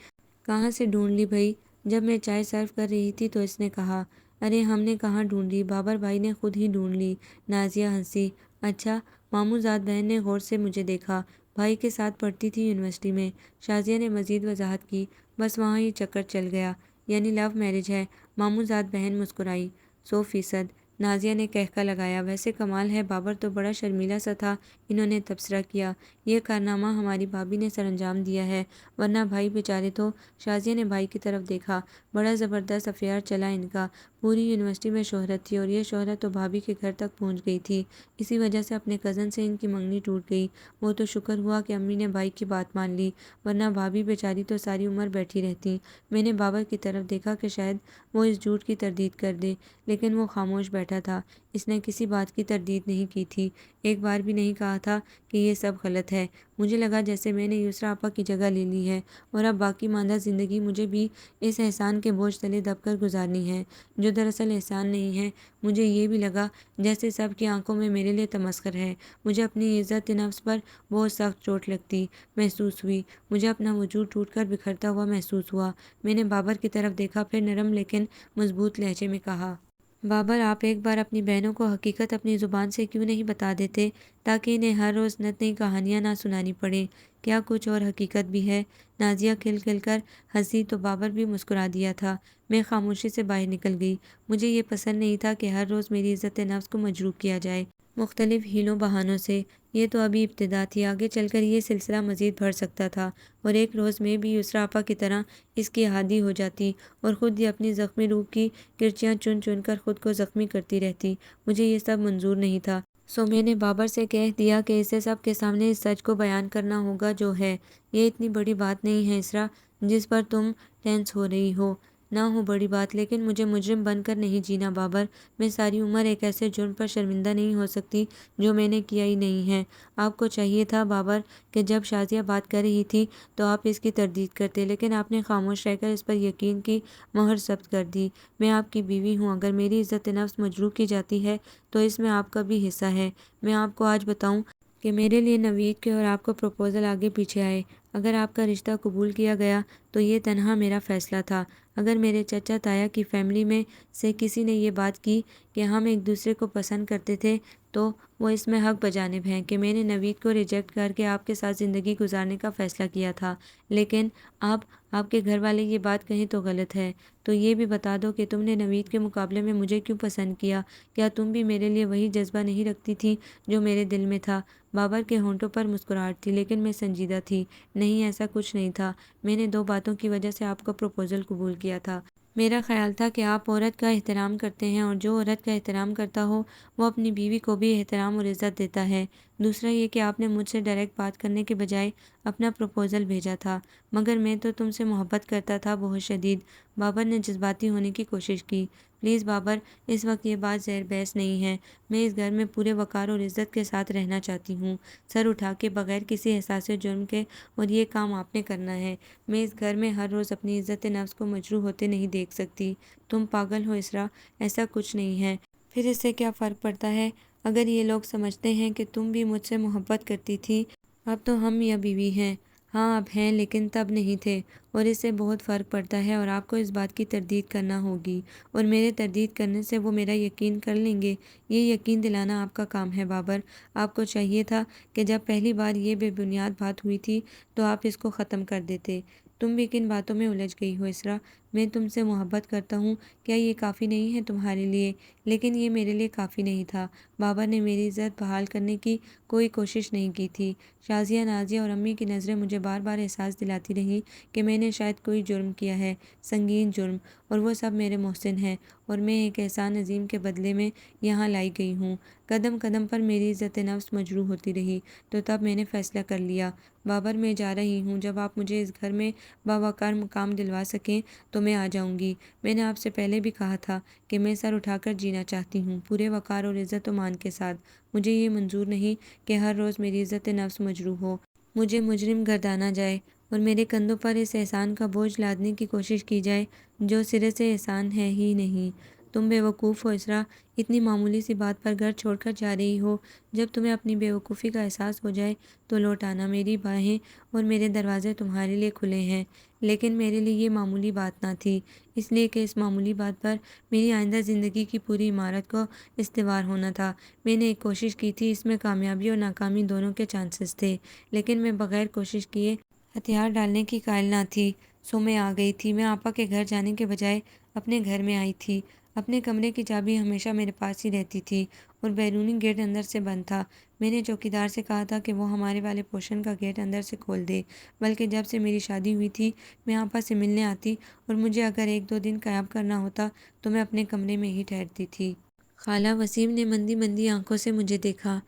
کہاں سے ڈھونڈ لی بھائی؟ جب میں چائے سرو کر رہی تھی تو اس نے کہا۔ ارے ہم نے کہاں ڈھونڈ لی، بابر بھائی نے خود ہی ڈھونڈ لی۔ نازیہ ہنسی۔ اچھا؟ ماموں زاد بہن نے غور سے مجھے دیکھا۔ بھائی کے ساتھ پڑھتی تھی یونیورسٹی میں، شازیہ نے مزید وضاحت کی۔ بس وہاں یہ چکر چل گیا، یعنی لو میرج ہے۔ ماموں زاد بہن مسکرائی۔ 100%، نازیہ نے کہکا لگایا۔ ویسے کمال ہے، بابر تو بڑا شرمیلا سا تھا، انہوں نے تبصرہ کیا۔ یہ کارنامہ ہماری بھابی نے سر انجام دیا ہے، ورنہ بھائی بیچارے تو۔ شازیہ نے بھائی کی طرف دیکھا۔ بڑا زبردست افیئر چلا ان کا، پوری یونیورسٹی میں شہرت تھی، اور یہ شہرت تو بھابی کے گھر تک پہنچ گئی تھی۔ اسی وجہ سے اپنے کزن سے ان کی منگنی ٹوٹ گئی۔ وہ تو شکر ہوا کہ امی نے بھائی کی بات مان لی، ورنہ بھابی بیچاری تو ساری عمر بیٹھی رہتی۔ میں نے بابر کی طرف دیکھا کہ شاید وہ اس جھوٹ کی تردید کر دے، لیکن وہ خاموش بیٹھا تھا۔ اس نے کسی بات کی تردید نہیں کی تھی، ایک بار بھی نہیں کہا تھا کہ یہ سب غلط ہے۔ مجھے لگا جیسے میں نے یسرا آپا کی جگہ لے لی ہے، اور اب باقی ماندہ زندگی مجھے بھی اس احسان کے بوجھ تلے دب کر گزارنی ہے، جو دراصل احسان نہیں ہے۔ مجھے یہ بھی لگا جیسے سب کی آنکھوں میں میرے لیے تمسخر ہے۔ مجھے اپنی عزت نفس پر بہت سخت چوٹ لگتی محسوس ہوئی، مجھے اپنا وجود ٹوٹ کر بکھرتا ہوا محسوس ہوا۔ میں نے بابر کی طرف دیکھا، پھر نرم لیکن مضبوط لہجے میں کہا۔ بابر، آپ ایک بار اپنی بہنوں کو حقیقت اپنی زبان سے کیوں نہیں بتا دیتے، تاکہ انہیں ہر روز نت نئی کہانیاں نہ سنانی پڑیں؟ کیا کچھ اور حقیقت بھی ہے؟ نازیہ کھل کھل کر ہنسی تو بابر بھی مسکرا دیا تھا۔ میں خاموشی سے باہر نکل گئی۔ مجھے یہ پسند نہیں تھا کہ ہر روز میری عزت نفس کو مجروح کیا جائے، مختلف ہیلوں بہانوں سے۔ یہ تو ابھی ابتدا تھی، آگے چل کر یہ سلسلہ مزید بڑھ سکتا تھا، اور ایک روز میں بھی یسرا آپا کی طرح اس کی عادی ہو جاتی، اور خود ہی اپنی زخمی روح کی کرچیاں چن چن کر خود کو زخمی کرتی رہتی۔ مجھے یہ سب منظور نہیں تھا، سو میں نے بابر سے کہہ دیا کہ اسے سب کے سامنے اس سچ کو بیان کرنا ہوگا جو ہے۔ یہ اتنی بڑی بات نہیں ہے اسرا، جس پر تم ٹینس ہو رہی ہو۔ نہ ہو بڑی بات، لیکن مجھے مجرم بن کر نہیں جینا بابر۔ میں ساری عمر ایک ایسے جرم پر شرمندہ نہیں ہو سکتی جو میں نے کیا ہی نہیں ہے۔ آپ کو چاہیے تھا بابر کہ جب شازیہ بات کر رہی تھی تو آپ اس کی تردید کرتے، لیکن آپ نے خاموش رہ کر اس پر یقین کی مہر ثبت کر دی۔ میں آپ کی بیوی ہوں، اگر میری عزت نفس مجروح کی جاتی ہے تو اس میں آپ کا بھی حصہ ہے۔ میں آپ کو آج بتاؤں کہ میرے لیے نوید کے اور آپ کا پروپوزل آگے پیچھے آئے۔ اگر آپ کا رشتہ قبول کیا گیا تو یہ تنہا میرا فیصلہ تھا۔ اگر میرے چچا تایا کی فیملی میں سے کسی نے یہ بات کی کہ ہم ایک دوسرے کو پسند کرتے تھے، تو وہ اس میں حق بجانب ہیں کہ میں نے نوید کو ریجیکٹ کر کے آپ کے ساتھ زندگی گزارنے کا فیصلہ کیا تھا۔ لیکن اب آپ کے گھر والے یہ بات کہیں تو غلط ہے۔ تو یہ بھی بتا دو کہ تم نے نوید کے مقابلے میں مجھے کیوں پسند کیا؟ کیا تم بھی میرے لیے وہی جذبہ نہیں رکھتی تھی جو میرے دل میں تھا؟ بابر کے ہونٹوں پر مسکراہٹ تھی، لیکن میں سنجیدہ تھی۔ نہیں، ایسا کچھ نہیں تھا۔ میں نے 2 باتوں کی وجہ سے آپ کا پروپوزل قبول کیا تھا۔ میرا خیال تھا کہ آپ عورت کا احترام کرتے ہیں، اور جو عورت کا احترام کرتا ہو وہ اپنی بیوی کو بھی احترام اور عزت دیتا ہے۔ دوسرا یہ کہ آپ نے مجھ سے ڈائریکٹ بات کرنے کے بجائے اپنا پروپوزل بھیجا تھا۔ مگر میں تو تم سے محبت کرتا تھا، بہت شدید۔ بابر نے جذباتی ہونے کی کوشش کی۔ پلیز بابر، اس وقت یہ بات زیر بحث نہیں ہے۔ میں اس گھر میں پورے وقار اور عزت کے ساتھ رہنا چاہتی ہوں، سر اٹھا کے، بغیر کسی احساس جرم کے، اور یہ کام آپ نے کرنا ہے۔ میں اس گھر میں ہر روز اپنی عزت نفس کو مجروح ہوتے نہیں دیکھ سکتی۔ تم پاگل ہو اسرا، ایسا کچھ نہیں ہے۔ پھر اس سے کیا فرق پڑتا ہے؟ اگر یہ لوگ سمجھتے ہیں کہ تم بھی مجھ سے محبت کرتی تھی، اب تو ہم میاں بیوی ہیں۔ ہاں اب ہیں، لیکن تب نہیں تھے، اور اس سے بہت فرق پڑتا ہے، اور آپ کو اس بات کی تردید کرنا ہوگی، اور میرے تردید کرنے سے وہ میرا یقین کر لیں گے۔ یہ یقین دلانا آپ کا کام ہے بابر۔ آپ کو چاہیے تھا کہ جب پہلی بار یہ بے بنیاد بات ہوئی تھی تو آپ اس کو ختم کر دیتے۔ تم بھی کن باتوں میں الجھ گئی ہو اسرا؟ میں تم سے محبت کرتا ہوں، کیا یہ کافی نہیں ہے تمہارے لیے؟ لیکن یہ میرے لیے کافی نہیں تھا۔ بابر نے میری عزت بحال کرنے کی کوئی کوشش نہیں کی تھی۔ شازیہ، نازیہ اور امی کی نظریں مجھے بار بار احساس دلاتی رہیں کہ میں نے شاید کوئی جرم کیا ہے، سنگین جرم، اور وہ سب میرے محسن ہیں، اور میں ایک احسان عظیم کے بدلے میں یہاں لائی گئی ہوں۔ قدم قدم پر میری عزت نفس مجروح ہوتی رہی، تو تب میں نے فیصلہ کر لیا، بابر میں جا رہی ہوں۔ جب آپ مجھے اس گھر میں باوقار مقام دلوا سکیں تو میں آ جاؤں گی۔ میں نے آپ سے پہلے بھی کہا تھا کہ میں سر اٹھا کر جینا چاہتی ہوں، پورے وقار اور عزت و مان کے ساتھ۔ مجھے یہ منظور نہیں کہ ہر روز میری عزت نفس مجروح ہو، مجھے مجرم گردانا جائے، اور میرے کندھوں پر اس احسان کا بوجھ لادنے کی کوشش کی جائے جو سرے سے احسان ہے ہی نہیں۔ تم بے وقوف ہو اسرا، اتنی معمولی سی بات پر گھر چھوڑ کر جا رہی ہو۔ جب تمہیں اپنی بے وقوفی کا احساس ہو جائے تو لوٹ آنا، میری باہیں اور میرے دروازے تمہارے لیے کھلے ہیں۔ لیکن میرے لیے یہ معمولی بات نہ تھی، اس لیے کہ اس معمولی بات پر میری آئندہ زندگی کی پوری عمارت کو استوار ہونا تھا۔ میں نے ایک کوشش کی تھی، اس میں کامیابی اور ناکامی دونوں کے چانسز تھے، لیکن میں بغیر کوشش کیے ہتھیار ڈالنے کی قائل نہ تھی۔ سو میں آ گئی تھی۔ میں آپا کے گھر جانے کے بجائے اپنے گھر میں آئی تھی۔ اپنے کمرے کی چابی ہمیشہ میرے پاس ہی رہتی تھی، اور بیرونی گیٹ اندر سے بند تھا۔ میں نے چوکیدار سے کہا تھا کہ وہ ہمارے والے پوشن کا گیٹ اندر سے کھول دے، بلکہ جب سے میری شادی ہوئی تھی میں آپا سے ملنے آتی، اور مجھے اگر 1-2 دن قیام کرنا ہوتا تو میں اپنے کمرے میں ہی ٹھہرتی تھی۔ خالہ، وسیم نے مندی مندی آنکھوں سے مجھے دیکھا۔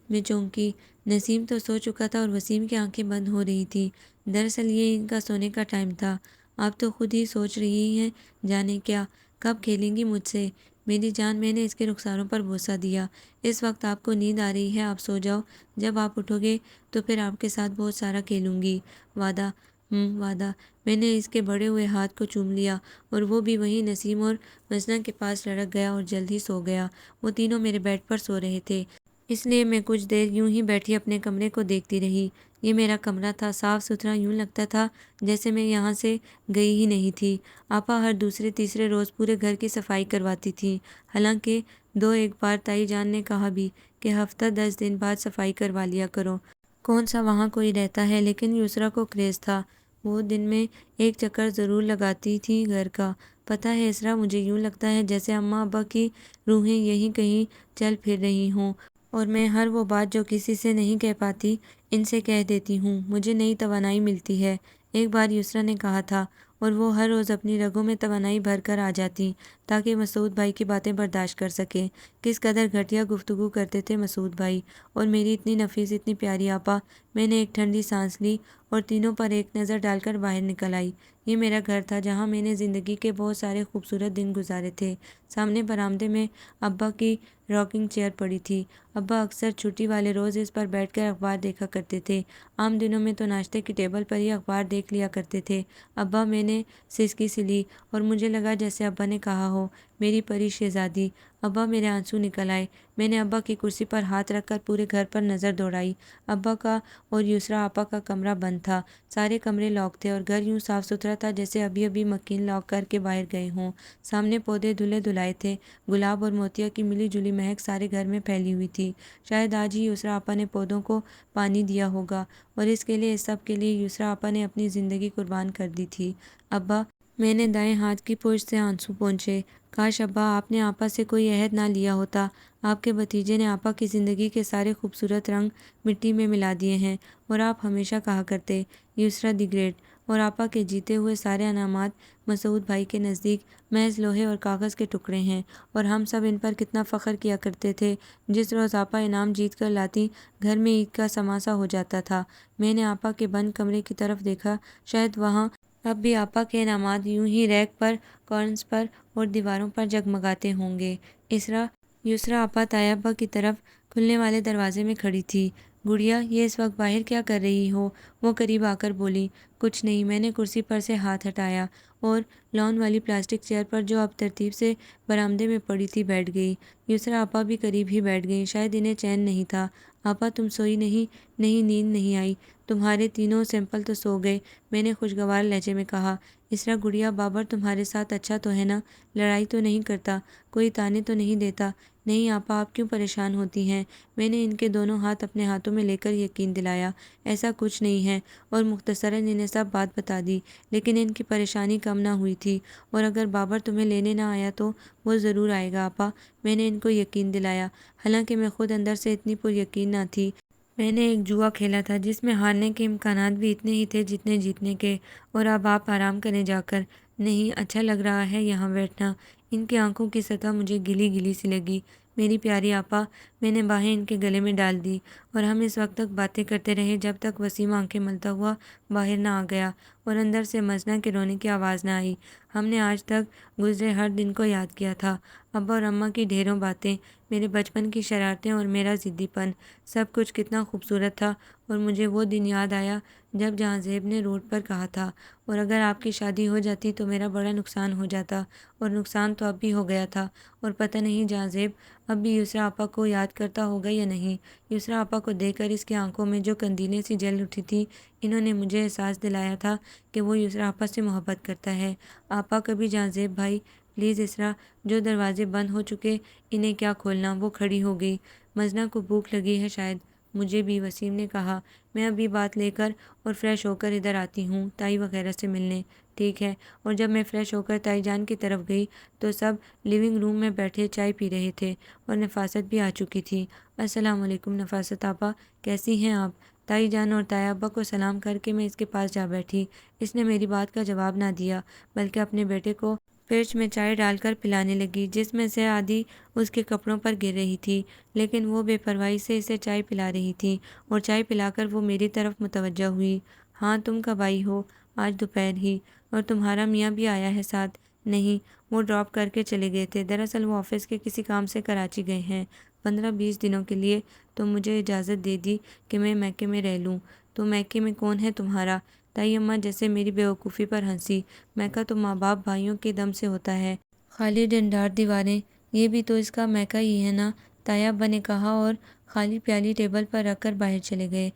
میں چونکی۔ نسیم تو سو چکا تھا اور وسیم کی آنکھیں بند ہو رہی تھیں۔ دراصل یہ ان کا سونے کا ٹائم تھا۔ آپ تو خود ہی سوچ رہی ہیں جانے کیا، کب کھیلیں گی مجھ سے؟ میری جان، میں نے اس کے رخساروں پر بوسہ دیا۔ اس وقت آپ کو نیند آ رہی ہے، آپ سو جاؤ۔ جب آپ اٹھو گے تو پھر آپ کے ساتھ بہت سارا کھیلوں گی، وعدہ؟ وعدہ۔ میں نے اس کے بڑے ہوئے ہاتھ کو چوم لیا، اور وہ بھی وہیں نسیم اور وزنہ کے پاس لڑک گیا اور جلد ہی سو گیا۔ وہ تینوں میرے بیڈ پر سو رہے تھے، اس لیے میں کچھ دیر یوں ہی بیٹھی اپنے کمرے کو دیکھتی رہی۔ یہ میرا کمرہ تھا، صاف ستھرا، یوں لگتا تھا جیسے میں یہاں سے گئی ہی نہیں تھی۔ آپا ہر دوسرے تیسرے روز پورے گھر کی صفائی کرواتی تھیں، حالانکہ 2-1 بار تائی جان نے کہا بھی کہ ہفتہ 10 دن بعد صفائی کروا لیا کرو، کون سا وہاں کوئی رہتا ہے۔ لیکن یسریٰ کو کریز تھا، وہ دن میں 1 چکر ضرور لگاتی تھی گھر کا۔ پتہ ہے اسرا، مجھے یوں لگتا ہے جیسے اماں ابا کی روحیں یہیں کہیں چل پھر رہی ہوں، اور میں ہر وہ بات جو کسی سے نہیں کہہ پاتی ان سے کہہ دیتی ہوں۔ مجھے نئی توانائی ملتی ہے، ایک بار یسریٰ نے کہا تھا، اور وہ ہر روز اپنی رگوں میں توانائی بھر کر آ جاتی تاکہ مسعود بھائی کی باتیں برداشت کر سکیں۔ کس قدر گھٹیا گفتگو کرتے تھے مسعود بھائی، اور میری اتنی نفیس، اتنی پیاری آپا۔ میں نے ایک ٹھنڈی سانس لی اور تینوں پر ایک نظر ڈال کر باہر نکل آئی۔ یہ میرا گھر تھا جہاں میں نے زندگی کے بہت سارے خوبصورت دن گزارے تھے۔ سامنے برآمدے میں ابا کی راکنگ چیئر پڑی تھی۔ ابا اکثر چھٹی والے روز اس پر بیٹھ کر اخبار دیکھا کرتے تھے، عام دنوں میں تو ناشتے کی ٹیبل پر ہی اخبار دیکھ لیا کرتے تھے۔ ابا، میں نے سسکی سی لی، اور مجھے لگا جیسے ابا نے کہا ہو، میری پری شہزادی۔ ابا میرے آنسو نکل آئے۔ میں نے ابا کی کرسی پر ہاتھ رکھ کر پورے گھر پر نظر دوڑائی۔ ابا کا اور یسریٰ آپا کا کمرہ بند تھا، سارے کمرے لاک تھے اور گھر یوں صاف ستھرا تھا جیسے ابھی ابھی مکین لاک کر کے باہر گئے ہوں۔ سامنے پودے دھلے دھلائے تھے، گلاب اور موتیا کی ملی جلی مہک سارے گھر میں پھیلی ہوئی تھی۔ شاید آج ہی یسریٰ آپا نے پودوں کو پانی دیا ہوگا اور اس کے لیے، اس سب کے لیے یسریٰ آپا نے اپنی زندگی قربان کر دی تھی۔ ابا، میں نے دائیں ہاتھ کی پشت سے آنسو پونچھے۔ کاش ابا آپ نے آپا سے کوئی عہد نہ لیا ہوتا۔ آپ کے بھتیجے نے آپا کی زندگی کے سارے خوبصورت رنگ مٹی میں ملا دیے ہیں، اور آپ ہمیشہ کہا کرتے، یسریٰ دی گریٹ، اور آپا کے جیتے ہوئے سارے انعامات مسعود بھائی کے نزدیک محض لوہے اور کاغذ کے ٹکڑے ہیں، اور ہم سب ان پر کتنا فخر کیا کرتے تھے۔ جس روز آپا انعام جیت کر لاتی، گھر میں عید کا سماسا ہو جاتا تھا۔ میں نے آپا کے بند کمرے کی طرف دیکھا، شاید وہاں اب بھی آپا کے انعامات یوں ہی ریک پر، کارنرز پر اور دیواروں پر جگمگاتے ہوں گے۔ یسریٰ آپا طیہ ابا کی طرف کھلنے والے دروازے میں کھڑی تھی۔ گڑیا، یہ اس وقت باہر کیا کر رہی ہو؟ وہ قریب آ کر بولی۔ کچھ نہیں، میں نے کرسی پر سے ہاتھ ہٹایا اور لان والی پلاسٹک چیئر پر جو اب ترتیب سے برآمدے میں پڑی تھی بیٹھ گئی۔ یسریٰ آپا بھی قریب ہی بیٹھ گئیں، شاید انہیں چین نہیں تھا۔ آپا تم سوئی نہیں؟ نہیں، نیند نہیں آئی۔ تمہارے تینوں سیمپل تو سو گئے، میں نے خوشگوار لہجے میں کہا۔ اسرا، گڑیا، بابر تمہارے ساتھ اچھا تو ہے نا؟ لڑائی تو نہیں کرتا؟ کوئی تانے تو نہیں دیتا؟ نہیں آپا، آپ کیوں پریشان ہوتی ہیں؟ میں نے ان کے دونوں ہاتھ اپنے ہاتھوں میں لے کر یقین دلایا، ایسا کچھ نہیں ہے، اور مختصراً انہیں سب بات بتا دی۔ لیکن ان کی پریشانی کم نہ ہوئی تھی، اور اگر بابر تمہیں لینے نہ آیا تو وہ ضرور آئے گا آپا، میں نے ان کو یقین دلایا، حالانکہ میں خود اندر سے اتنی پر یقین نہ تھی۔ میں نے ایک جوا کھیلا تھا جس میں ہارنے کے امکانات بھی اتنے ہی تھے جتنے جیتنے کے، اور اب آپ آرام کریں جا کر۔ نہیں، اچھا لگ رہا ہے یہاں بیٹھنا۔ ان کی آنکھوں کی سطح مجھے گلی گلی سی لگی۔ میری پیاری آپا، میں نے باہیں ان کے گلے میں ڈال دی، اور ہم اس وقت تک باتیں کرتے رہے جب تک وسیم آنکھیں ملتا ہوا باہر نہ آ گیا اور اندر سے مزنہ کے رونے کی آواز نہ آئی۔ ہم نے آج تک گزرے ہر دن کو یاد کیا تھا، ابا اور اماں کی ڈھیروں باتیں، میرے بچپن کی شرارتیں اور میرا ضدی پن، سب کچھ کتنا خوبصورت تھا۔ اور مجھے وہ دن یاد آیا جب جہاں زیب نے روڈ پر کہا تھا، اور اگر آپ کی شادی ہو جاتی تو میرا بڑا نقصان ہو جاتا، اور نقصان تو اب بھی ہو گیا تھا، اور پتہ نہیں جہاں زیب اب بھی یسریٰ آپا کو یاد کرتا ہوگا یا نہیں۔ یسریٰ آپا کو دیکھ کر اس کی آنکھوں میں جو قندیلیں سی جل اٹھی تھی، انہوں نے مجھے احساس دلایا تھا کہ وہ یسریٰ آپا سے محبت کرتا ہے۔ آپا، کبھی جہاں زیب بھائی، پلیز اسرا، جو دروازے بند ہو چکے انہیں کیا کھولنا۔ وہ کھڑی ہو گئی۔ مزنہ کو بھوک لگی ہے شاید۔ مجھے بھی، وسیم نے کہا۔ میں ابھی بات لے کر اور فریش ہو کر ادھر آتی ہوں تائی وغیرہ سے ملنے۔ ٹھیک ہے۔ اور جب میں فریش ہو کر تائی جان کی طرف گئی تو سب لیونگ روم میں بیٹھے چائے پی رہے تھے، اور نفاست بھی آ چکی تھی۔ السلام علیکم نفاست آپا، کیسی ہیں آپ؟ تائی جان اور تایا ابا کو سلام کر کے میں اس کے پاس جا بیٹھی۔ اس نے میری بات کا جواب نہ دیا، بلکہ اپنے بیٹے کو فرج میں چائے ڈال کر پلانے لگی، جس میں سے آدھی اس کے کپڑوں پر گر رہی تھی، لیکن وہ بے پرواہی سے اسے چائے پلا رہی تھی، اور چائے پلا کر وہ میری طرف متوجہ ہوئی۔ ہاں، تم کب آئی ہو؟ آج دوپہر ہی۔ اور تمہارا میاں بھی آیا ہے ساتھ؟ نہیں، وہ ڈراپ کر کے چلے گئے تھے، دراصل وہ آفس کے کسی کام سے کراچی گئے ہیں 15-20 دنوں کے لیے، تو مجھے اجازت دے دی کہ میں میکے میں رہ لوں۔ تو میکے میں کون ہے تمہارا؟ تائی اماں جیسے میری بیوقوفی پر ہنسی۔ میکا تو ماں باپ بھائیوں کے دم سے ہوتا ہے، خالی ڈنڈار دیواریں، یہ بھی تو اس کا میکا ہی ہے نا، تایا ابا نے کہا، اور خالی پیالی ٹیبل پر رکھ کر باہر چلے گئے۔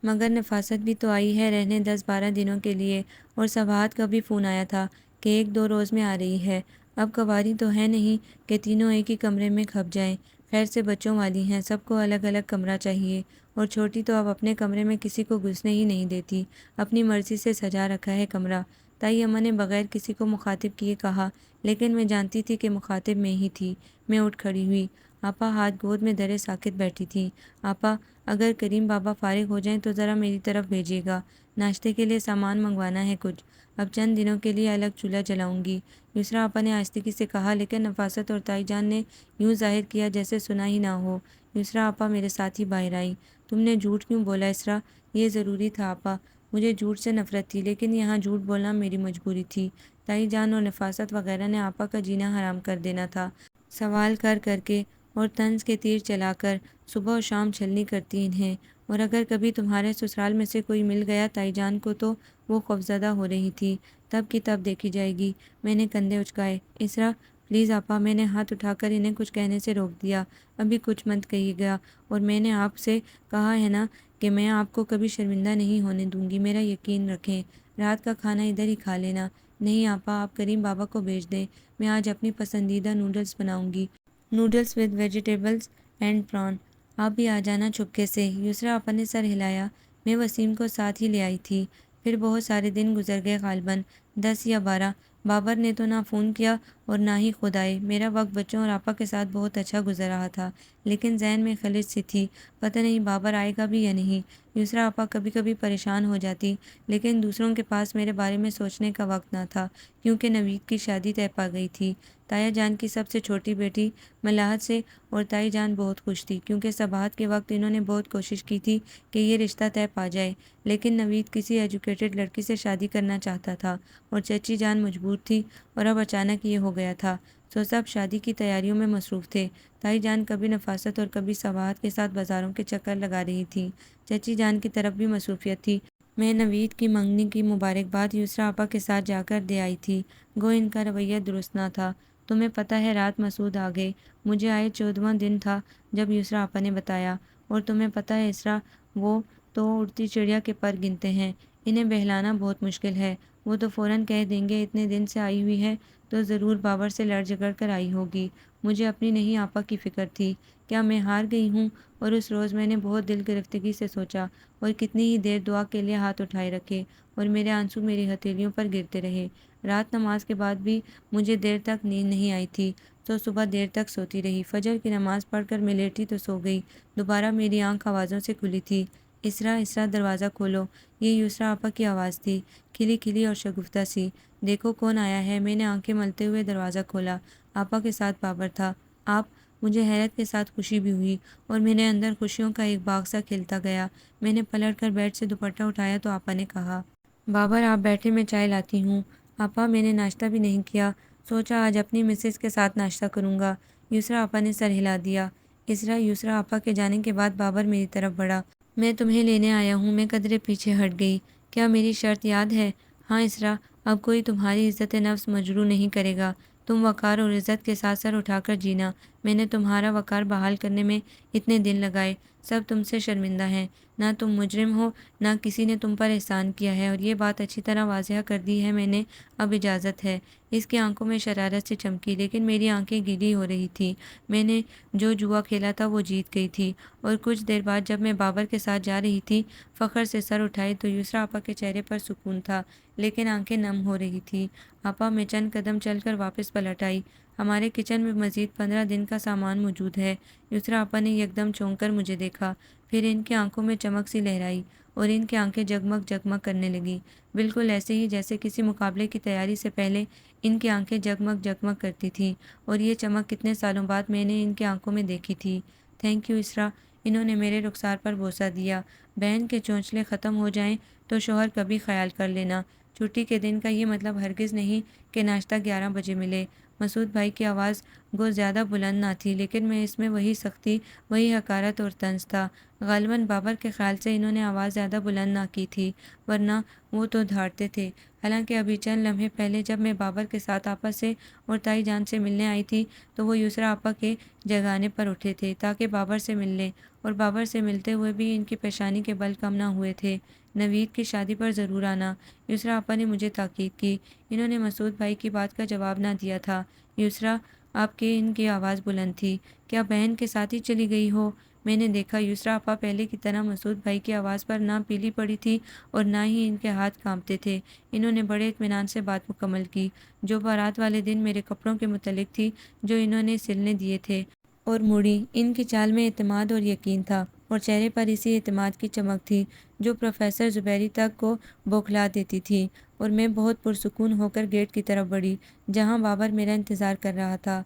مگر نفاست بھی تو آئی ہے رہنے 10-12 دنوں کے لیے، اور صباحت کا بھی فون آیا تھا کہ 1-2 روز میں آ رہی ہے۔ اب کواری تو ہے نہیں کہ تینوں ایک ہی کمرے میں کھپ جائیں، خیر سے بچوں والی ہیں، سب کو الگ الگ کمرہ چاہیے، اور چھوٹی تو اب اپنے کمرے میں کسی کو گھسنے ہی نہیں دیتی، اپنی مرضی سے سجا رکھا ہے کمرہ۔ تائی اماں نے بغیر کسی کو مخاطب کیے کہا، لیکن میں جانتی تھی کہ مخاطب میں ہی تھی۔ میں اٹھ کھڑی ہوئی۔ آپا ہاتھ گود میں درے ساکت بیٹھی تھی۔ آپا، اگر کریم بابا فارغ ہو جائیں تو ذرا میری طرف بھیجیے گا، ناشتے کے لیے سامان منگوانا ہے کچھ، اب چند دنوں کے لیے الگ چولہا جلاؤں گی، یسریٰ آپا نے آہستگی سے کہا، لیکن نفاست اور تائی جان نے یوں ظاہر کیا جیسے سنا ہی نہ ہو۔ یسریٰ آپا میرے ساتھ ہی باہر آئیں۔ تم نے جھوٹ کیوں بولا اسرا؟ یہ ضروری تھا آپا، مجھے جھوٹ سے نفرت تھی، لیکن یہاں جھوٹ بولنا میری مجبوری تھی۔ تائی جان اور نفاست وغیرہ نے آپا کا جینا حرام کر دینا تھا، سوال کر کر کے اور طنز کے تیر چلا کر، صبح و شام چھلنی کرتی انہیں، اور اگر کبھی تمہارے سسرال میں سے کوئی مل گیا تائی جان کو تو وہ خوفزدہ ہو رہی تھی، تب کی تب دیکھی جائے گی۔ میں نے کندھے اچکائے۔ اسرا، پلیز آپا، میں نے ہاتھ اٹھا کر انہیں کچھ کہنے سے روک دیا۔ ابھی کچھ مت کہیے گا، اور میں نے آپ سے کہا ہے نا کہ میں آپ کو کبھی شرمندہ نہیں ہونے دوں گی، میرا یقین رکھیں۔ رات کا کھانا ادھر ہی کھا لینا۔ نہیں آپا، آپ کریم بابا کو بھیج دیں، میں آج اپنی پسندیدہ نوڈلز بناؤں گی، نوڈلز ود ویجیٹیبلز اینڈ پران۔ آپ بھی آ جانا چپکے سے۔ یسریٰ آپا نے سر ہلایا۔ میں وسیم کو ساتھ ہی لے آئی تھی۔ پھر بہت سارے دن گزر گئے، غالباً 10 یا 12۔ بابر نے تو نہ فون کیا اور نہ ہی خود آئے۔ میرا وقت بچوں اور آپا کے ساتھ بہت اچھا گزر رہا تھا، لیکن ذہن میں خلش سی تھی، پتہ نہیں بابر آئے گا بھی یا نہیں۔ یسریٰ آپا کبھی کبھی پریشان ہو جاتی، لیکن دوسروں کے پاس میرے بارے میں سوچنے کا وقت نہ تھا، کیونکہ نوید کی شادی طے پا گئی تھی۔ تایا جان کی سب سے چھوٹی بیٹی ملاحت سے اور تائی جان بہت خوش تھی، کیونکہ صباحت کے وقت انہوں نے بہت کوشش کی تھی کہ یہ رشتہ طے پا جائے، لیکن نوید کسی ایجوکیٹڈ لڑکی سے شادی کرنا چاہتا تھا اور چچی جان مجبور تھی، اور اب اچانک یہ ہو گیا تھا، سو سب شادی کی تیاریوں میں مصروف تھے۔ تائی جان کبھی نفاست اور کبھی صباحت کے ساتھ بازاروں کے چکر لگا رہی تھی۔ چچی جان کی طرف بھی مصروفیت تھی۔ میں نوید کی منگنی کی مبارکباد یسریٰ آپا کے ساتھ جا کر دے آئی تھی۔ گو ان کا رویہ درست نہ تھا۔ تمہیں پتہ ہے رات مسعود آ گئے، مجھے آئے 14واں دن تھا جب یسریٰ آپا نے بتایا، اور تمہیں پتہ ہے اسریٰ، وہ تو اڑتی چڑیا کے پر گنتے ہیں، انہیں بہلانا بہت مشکل ہے۔ وہ تو فوراً کہہ دیں گے اتنے دن سے آئی ہوئی ہے تو ضرور بابر سے لڑ جھگڑ کر آئی ہوگی۔ مجھے اپنی نہیں آپا کی فکر تھی، کیا میں ہار گئی ہوں؟ اور اس روز میں نے بہت دل گرفتگی سے سوچا، اور کتنی ہی دیر دعا کے لیے ہاتھ اٹھائے رکھے، اور میرے آنسو میری ہتھیلیوں پر گرتے رہے۔ رات نماز کے بعد بھی مجھے دیر تک نیند نہیں آئی تھی، تو صبح دیر تک سوتی رہی۔ فجر کی نماز پڑھ کر میں لیٹی تو سو گئی۔ دوبارہ میری آنکھ آوازوں سے کھلی تھی۔ اسریٰ، اسریٰ، دروازہ کھولو۔ یہ یسریٰ آپا کی آواز تھی، کھلی کھلی اور شگفتہ سی۔ دیکھو کون آیا ہے۔ میں نے آنکھیں ملتے ہوئے دروازہ کھولا۔ آپا کے ساتھ بابر تھا۔ آپ؟ مجھے حیرت کے ساتھ خوشی بھی ہوئی، اور میرے اندر خوشیوں کا ایک باغ سا کھلتا گیا۔ میں نے پلٹ کر بیڈ سے دوپٹہ اٹھایا تو آپا نے کہا، بابر آپ بیٹھے، میں چائے لاتی ہوں۔ آپا، میں نے ناشتہ بھی نہیں کیا، سوچا آج اپنی مسز کے ساتھ ناشتہ کروں گا۔ یسریٰ آپا نے سر ہلا دیا۔ اسریٰ، یسریٰ آپا کے جانے کے بعد بابر میری طرف بڑھا۔ میں تمہیں لینے آیا ہوں۔ میں قدرے پیچھے ہٹ گئی۔ کیا میری شرط یاد ہے؟ ہاں اسریٰ، اب کوئی تمہاری عزت نفس مجروح نہیں کرے گا، تم وقار اور عزت کے ساتھ سر اٹھا کر جینا۔ میں نے تمہارا وقار بحال کرنے میں اتنے دن لگائے، سب تم سے شرمندہ ہیں، نہ تم مجرم ہو، نہ کسی نے تم پر احسان کیا ہے، اور یہ بات اچھی طرح واضح کر دی ہے میں نے، اب اجازت ہے۔ اس کی آنکھوں میں شرارت سے چمکی، لیکن میری آنکھیں گیلی ہو رہی تھیں۔ میں نے جو جوا کھیلا تھا وہ جیت گئی تھی، اور کچھ دیر بعد جب میں بابر کے ساتھ جا رہی تھی، فخر سے سر اٹھائے تو یسریٰ آپا کے چہرے پر سکون تھا، لیکن آنکھیں نم ہو رہی تھی۔ آپا، میں چند قدم چل کر واپس پلٹ آئی۔ ہمارے کچن میں مزید 15 دن کا سامان موجود ہے۔ یسریٰ آپا نے یکدم چونک کر مجھے دیکھا، پھر ان کی آنکھوں میں چمک سی لہرائی، اور ان کی آنکھیں جگمگ جگمگ کرنے لگیں، بالکل ایسے ہی جیسے کسی مقابلے کی تیاری سے پہلے ان کی آنکھیں جگمگ جگمگ کرتی تھیں، اور یہ چمک کتنے سالوں بعد میں نے ان کی آنکھوں میں دیکھی تھی۔ Thank you Isra. انہوں نے میرے رخسار پر بوسہ دیا۔ بہن کے چونچلے ختم ہو جائیں تو شوہر کبھی خیال کر لینا۔ چھٹی کے دن کا یہ مطلب ہرگز نہیں کہ ناشتہ 11 بجے ملے۔ مسعود بھائی کی آواز گو زیادہ بلند نہ تھی، لیکن میں اس میں وہی سختی، وہی حقارت اور طنز تھا۔ غالباً بابر کے خیال سے انہوں نے آواز زیادہ بلند نہ کی تھی، ورنہ وہ تو دھاڑتے تھے۔ حالانکہ ابھی چند لمحے پہلے جب میں بابر کے ساتھ آپا سے اور تائی جان سے ملنے آئی تھی تو وہ یسریٰ آپا کے جگانے پر اٹھے تھے تاکہ بابر سے مل لیں، اور بابر سے ملتے ہوئے بھی ان کی پیشانی کے بل کم نہ ہوئے تھے۔ نوید کی شادی پر ضرور آنا، یسریٰ آپا نے مجھے تاکید کی۔ انہوں نے مسعود بھائی کی بات کا جواب نہ دیا تھا۔ یسریٰ، آپ کے ان کی آواز بلند تھی، کیا بہن کے ساتھ ہی چلی گئی ہو؟ میں نے دیکھا یسریٰ آپا پہلے کی طرح مسعود بھائی کی آواز پر نہ پیلی پڑی تھی اور نہ ہی ان کے ہاتھ کانپتے تھے۔ انہوں نے بڑے اطمینان سے بات مکمل کی، جو بارات والے دن میرے کپڑوں کے متعلق تھی جو انہوں نے سلنے دیے تھے، اور مڑی۔ ان کی چال میں اعتماد اور یقین تھا، اور چہرے پر اسی اعتماد کی چمک تھی جو پروفیسر زبیری تک کو بوکھلا دیتی تھی۔ اور میں بہت پرسکون ہو کر گیٹ کی طرف بڑھی، جہاں بابر میرا انتظار کر رہا تھا۔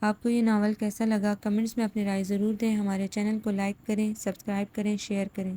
آپ کو یہ ناول کیسا لگا؟ کمنٹس میں اپنی رائے ضرور دیں۔ ہمارے چینل کو لائک کریں، سبسکرائب کریں، شیئر کریں۔